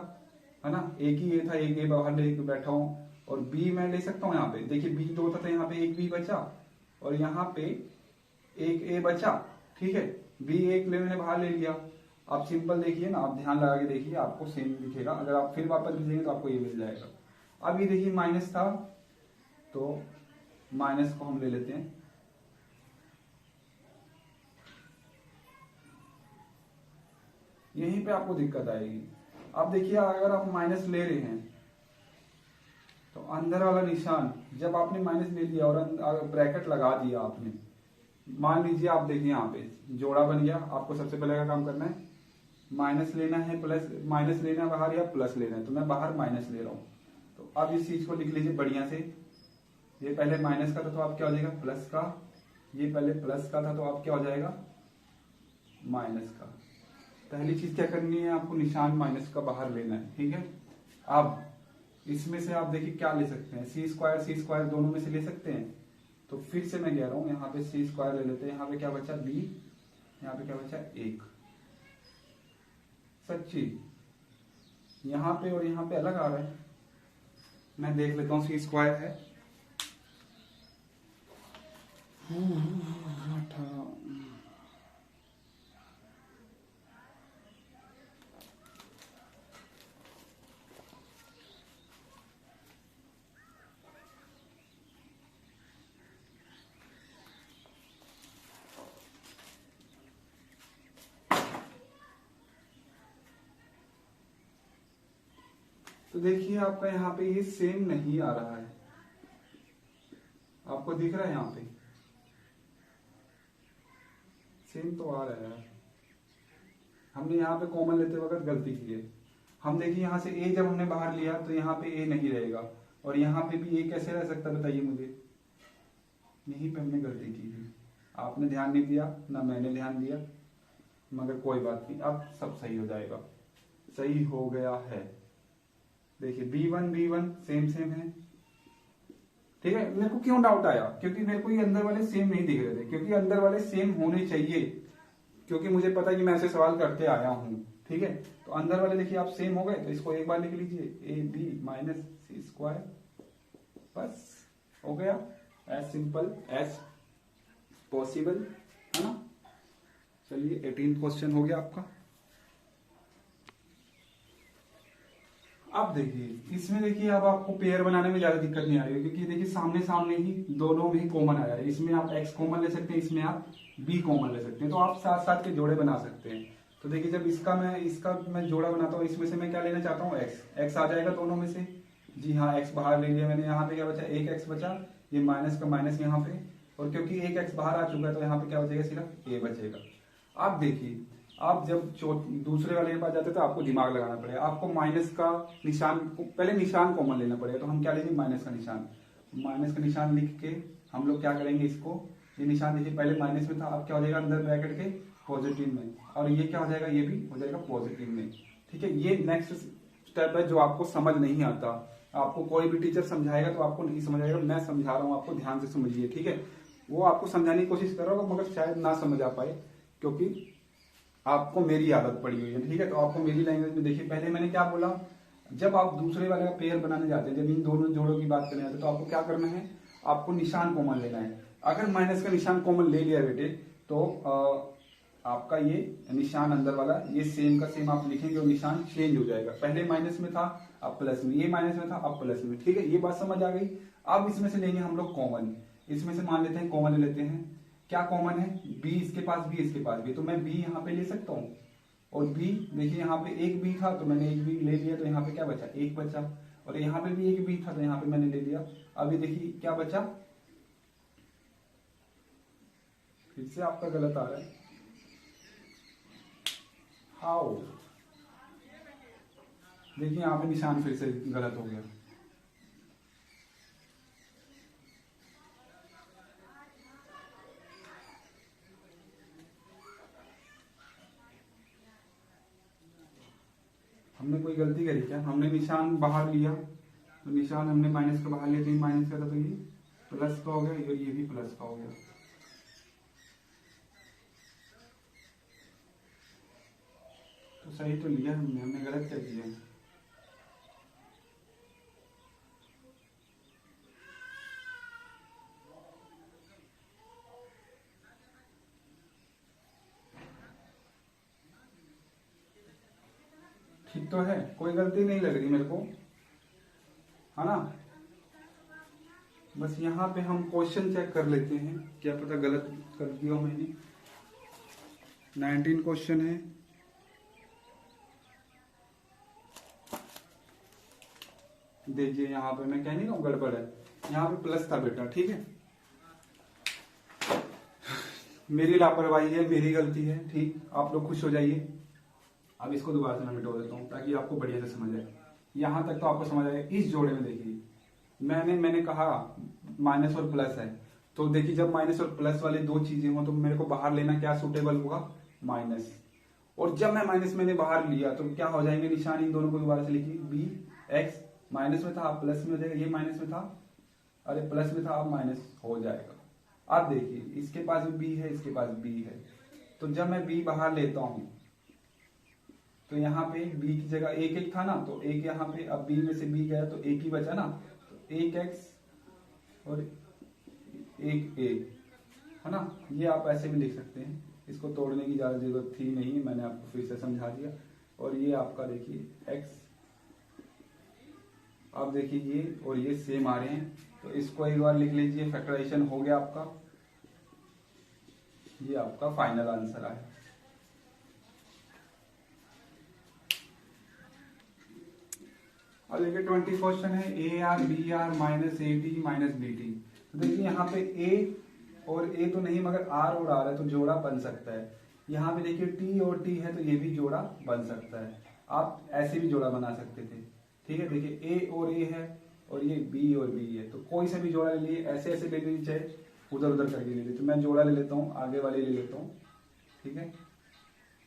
है ना, एक ही ए था, एक ए बाहर लेके बैठा हूं। और बी मैं ले सकता हूं यहाँ पे, देखिए बी 2 था तो यहाँ पे एक बी बचा, और यहाँ पे एक ए बचा। ठीक है, बी एक मैंने बाहर ले लिया। आप सिंपल देखिए ना, आप ध्यान लगा के देखिए, आपको सेम दिखेगा। अगर आप फिर वापस भेजेंगे तो आपको ये मिल जाएगा। अब ये देखिए माइनस था, तो माइनस को हम ले लेते हैं, यहीं पे आपको दिक्कत आएगी। अब देखिए अगर आप माइनस ले रहे हैं तो अंदर वाला निशान, जब आपने माइनस ले लिया और ब्रैकेट लगा दिया आपने, मान लीजिए आप देखिए यहाँ पे जोड़ा बन गया। आपको सबसे पहले का काम करना है, माइनस लेना है, प्लस माइनस लेना है बाहर या प्लस लेना है, तो मैं बाहर माइनस ले रहा हूं। तो अब इस चीज को लिख लीजिए बढ़िया से, ये पहले माइनस का था तो आप क्या हो जाएगा प्लस का, ये पहले प्लस का था तो आप क्या हो जाएगा माइनस का। पहली चीज क्या करनी है, आपको निशान माइनस का बाहर लेना है। ठीक है, अब इसमें से आप देखिए क्या ले सकते हैं, सी स्क्वायर दोनों में से ले सकते हैं। तो फिर से मैं कह रहा हूं, यहाँ पे सी स्क्वायर ले लेते हैं, यहाँ पे क्या बचा बी, यहाँ पे क्या बचा एक। सच्ची यहाँ पे और यहाँ पे अलग आ रहा है, मैं देख लेता हूँ सी स्क्वायर है, तो देखिए आपका यहाँ पे ये सेम नहीं आ रहा है, आपको दिख रहा है यहाँ पे सेम तो आ रहा है। हमने यहाँ पे कॉमन लेते वक्त गलती की है। हम देखिए यहाँ से ए जब हमने बाहर लिया तो यहाँ पे ए नहीं रहेगा, और यहाँ पे भी ए कैसे रह सकता बताइए मुझे, यहीं पे हमने गलती की है। आपने ध्यान नहीं दिया ना मैंने ध्यान दिया, मगर कोई बात नहीं, अब सब सही हो जाएगा। सही हो गया है, देखिए B1 सेम सेम है। ठीक है, मेरे को क्यों डाउट आया, क्योंकि मेरे को ये अंदर वाले सेम नहीं दिख रहे थे, क्योंकि अंदर वाले सेम होने चाहिए, क्योंकि मुझे पता है कि मैं ऐसे सवाल करते आया हूं। ठीक है, तो अंदर वाले देखिए आप सेम हो गए, तो इसको एक बार लिख लीजिए, A B minus C square, बस हो गया, एज सिंपल एज पॉसिबल, है ना। चलिए 18 क्वेश्चन हो गया आपका। अब देखिए इसमें देखिए अब आपको पेयर बनाने में ज्यादा दिक्कत नहीं आ रही है, क्योंकि देखिए सामने सामने ही दोनों में ही कॉमन आया है। इसमें आप x कॉमन ले सकते हैं, इसमें आप b कॉमन ले सकते हैं, तो आप साथ साथ के जोड़े बना सकते हैं। तो देखिए जब इसका मैं जोड़ा बनाता हूँ, इसमें से मैं क्या लेना चाहता हूँ x आ जाएगा दोनों में से, जी हाँ x बाहर ले लिया मैंने, यहाँ पे क्या बचा एक x बचा, ये माइनस का माइनस यहाँ पे, और क्योंकि एक एक्स बाहर आ चुका है तो यहाँ पे क्या बचेगा, सिर्फ ए बचेगा। आप देखिए, आप जब दूसरे वाले के पास जाते तो आपको दिमाग लगाना पड़ेगा, आपको माइनस का निशान, पहले निशान कॉमन लेना पड़ेगा। तो हम क्या लेंगे, माइनस का निशान। माइनस का निशान लिख के हम लोग क्या करेंगे, इसको ये निशान देखिए पहले माइनस में था, अब क्या हो जाएगा अंदर ब्रैकेट के पॉजिटिव में, और ये क्या हो जाएगा, ये भी हो जाएगा पॉजिटिव में। ठीक है, ये नेक्स्ट स्टेप है जो आपको समझ नहीं आता। आपको कोई भी टीचर समझाएगा तो आपको नहीं समझ आएगा, मैं समझा रहा हूँ आपको, ध्यान से समझिए। ठीक है, वो आपको समझाने की कोशिश कर रहा होगा मगर शायद ना समझ आ पाए, क्योंकि आपको मेरी आदत पड़ी हुई है। ठीक है, तो आपको मेरी लैंग्वेज में देखिए, पहले मैंने क्या बोला, जब आप दूसरे वाले का पेयर बनाने जाते हैं, जब इन दोनों जोड़ों की बात करने जाते हैं, तो आपको क्या करना है, आपको निशान कॉमन लेना है। अगर माइनस का निशान कॉमन ले लिया बेटे तो आपका ये निशान अंदर वाला ये सेम का सेम आप लिखेंगे और निशान चेंज हो जाएगा। पहले माइनस में था अब प्लस में, ये माइनस में था अब प्लस में। ठीक है, ये बात समझ आ गई। अब इसमें से लेंगे हम लोग कॉमन, इसमें से मान लेते हैं कॉमन ले लेते हैं। क्या कॉमन है, बी इसके पास भी इसके पास भी, तो मैं बी यहाँ पे ले सकता हूँ। और बी देखिए यहाँ पे एक बी था तो मैंने एक बी ले लिया, तो यहाँ पे क्या बचा, एक बचा। और यहाँ पे भी एक बी था तो यहाँ पे मैंने ले लिया। अभी देखिए क्या बचा, फिर से आपका गलत आ रहा है, हाउ, देखिए यहाँ पे निशान फिर से गलत हो गया। हमने कोई गलती करी क्या, हमने निशान बाहर लिया, तो निशान हमने माइनस का बाहर लिया, तो ये माइनस का था तो ये प्लस का हो गया, और ये भी प्लस का हो गया। तो सही तो लिया हमने गलत क्या किया। ठीक तो है, कोई गलती नहीं लग रही मेरे को, है ना। बस यहाँ पे हम क्वेश्चन चेक कर लेते हैं, क्या पता गलत कर दिया मैंने। 19 क्वेश्चन है, देखिए यहाँ पे मैं कह नहीं रहा हूँ गड़बड़ है, यहाँ पे प्लस था बेटा। ठीक है, मेरी लापरवाही है, मेरी गलती है। ठीक, आप लोग खुश हो जाइए। अब इसको दोबारा से मैं मिटा देता हूँ ताकि आपको बढ़िया से समझ आए। यहाँ तक तो आपको समझ आएगा। इस जोड़े में देखिए मैंने कहा माइनस और प्लस है, तो देखिए जब माइनस और प्लस वाली दो चीजें हो तो मेरे को बाहर लेना क्या सूटेबल होगा, माइनस। और जब मैं माइनस मैंने बाहर लिया तो क्या हो जाएंगे निशान, इन दोनों को दोबारा से लिखिए, बी एक्स माइनस में था अब प्लस में हो जाएगा, ये माइनस में था, अरे प्लस में था अब माइनस हो जाएगा। अब देखिए इसके पास भी बी है, इसके पास बी है, तो जब मैं बी बाहर लेता हूं तो यहाँ पे बी की जगह एक एक था ना, तो एक यहाँ पे, अब बी में से बी गया तो एक ही बचा ना, तो एक एक्स और एक ए, है ना। ये आप ऐसे भी लिख सकते हैं, इसको तोड़ने की ज्यादा जरूरत थी नहीं, मैंने आपको फिर से समझा दिया। और ये आपका देखिए एक्स, अब देखिए ये और ये सेम आ रहे हैं, तो इसको एक बार लिख लीजिए, फैक्टराइजेशन हो गया आपका। ये आपका फाइनल आंसर आया। अब देखिए 20 क्वेश्चन है, A R B R minus A T minus B T. तो देखिए यहाँ पे ए और ए तो नहीं मगर आर और आर है, तो जोड़ा बन सकता है। यहाँ पे देखिए टी और टी है तो ये भी जोड़ा बन सकता है। आप ऐसे भी जोड़ा बना सकते थे। ठीक है, देखिए ए और ए है और ये बी और बी है, तो कोई सा भी जोड़ा ले लिए, ऐसे ऐसे ले लीजिए, चाहे उधर उधर करके ले लीजिए। तो मैं जोड़ा ले लेता हूँ, आगे वाले ले लेता हूँ। ठीक है,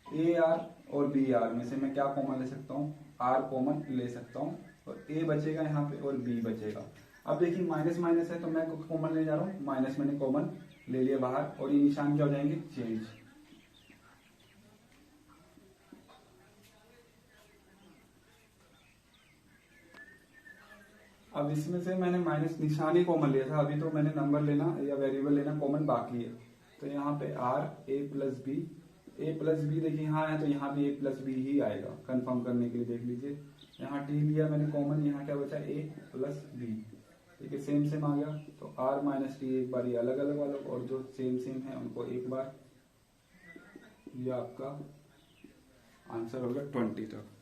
ए आर और बी आर में से मैं क्या कॉमन ले सकता हूँ, आर कॉमन ले सकता हूँ, और ए बचेगा यहाँ पे और बी बचेगा। अब देखिए माइनस माइनस है तो मैं कॉमन ले जा रहा हूँ, माइनस मैंने कॉमन ले लिया बाहर, और ये निशान क्या हो जाएंगे, चेंज। अब इसमें से मैंने माइनस निशान ही कॉमन लिया था, अभी तो मैंने नंबर लेना या वेरिएबल लेना कॉमन बाकी है। तो यहाँ पे R A plus B, A plus B देखिए यहाँ है तो यहाँ भी ए प्लस बी ही आएगा, कंफर्म करने के लिए देख लीजिए। यहाँ टी लिया मैंने कॉमन, यहाँ क्या बचा, ए प्लस बी। ठीक है, सेम सेम आ गया, तो आर माइनस टी एक बार ये अलग अलग वालों, और जो सेम सेम है उनको एक बार। ये आपका आंसर होगा 20 तक।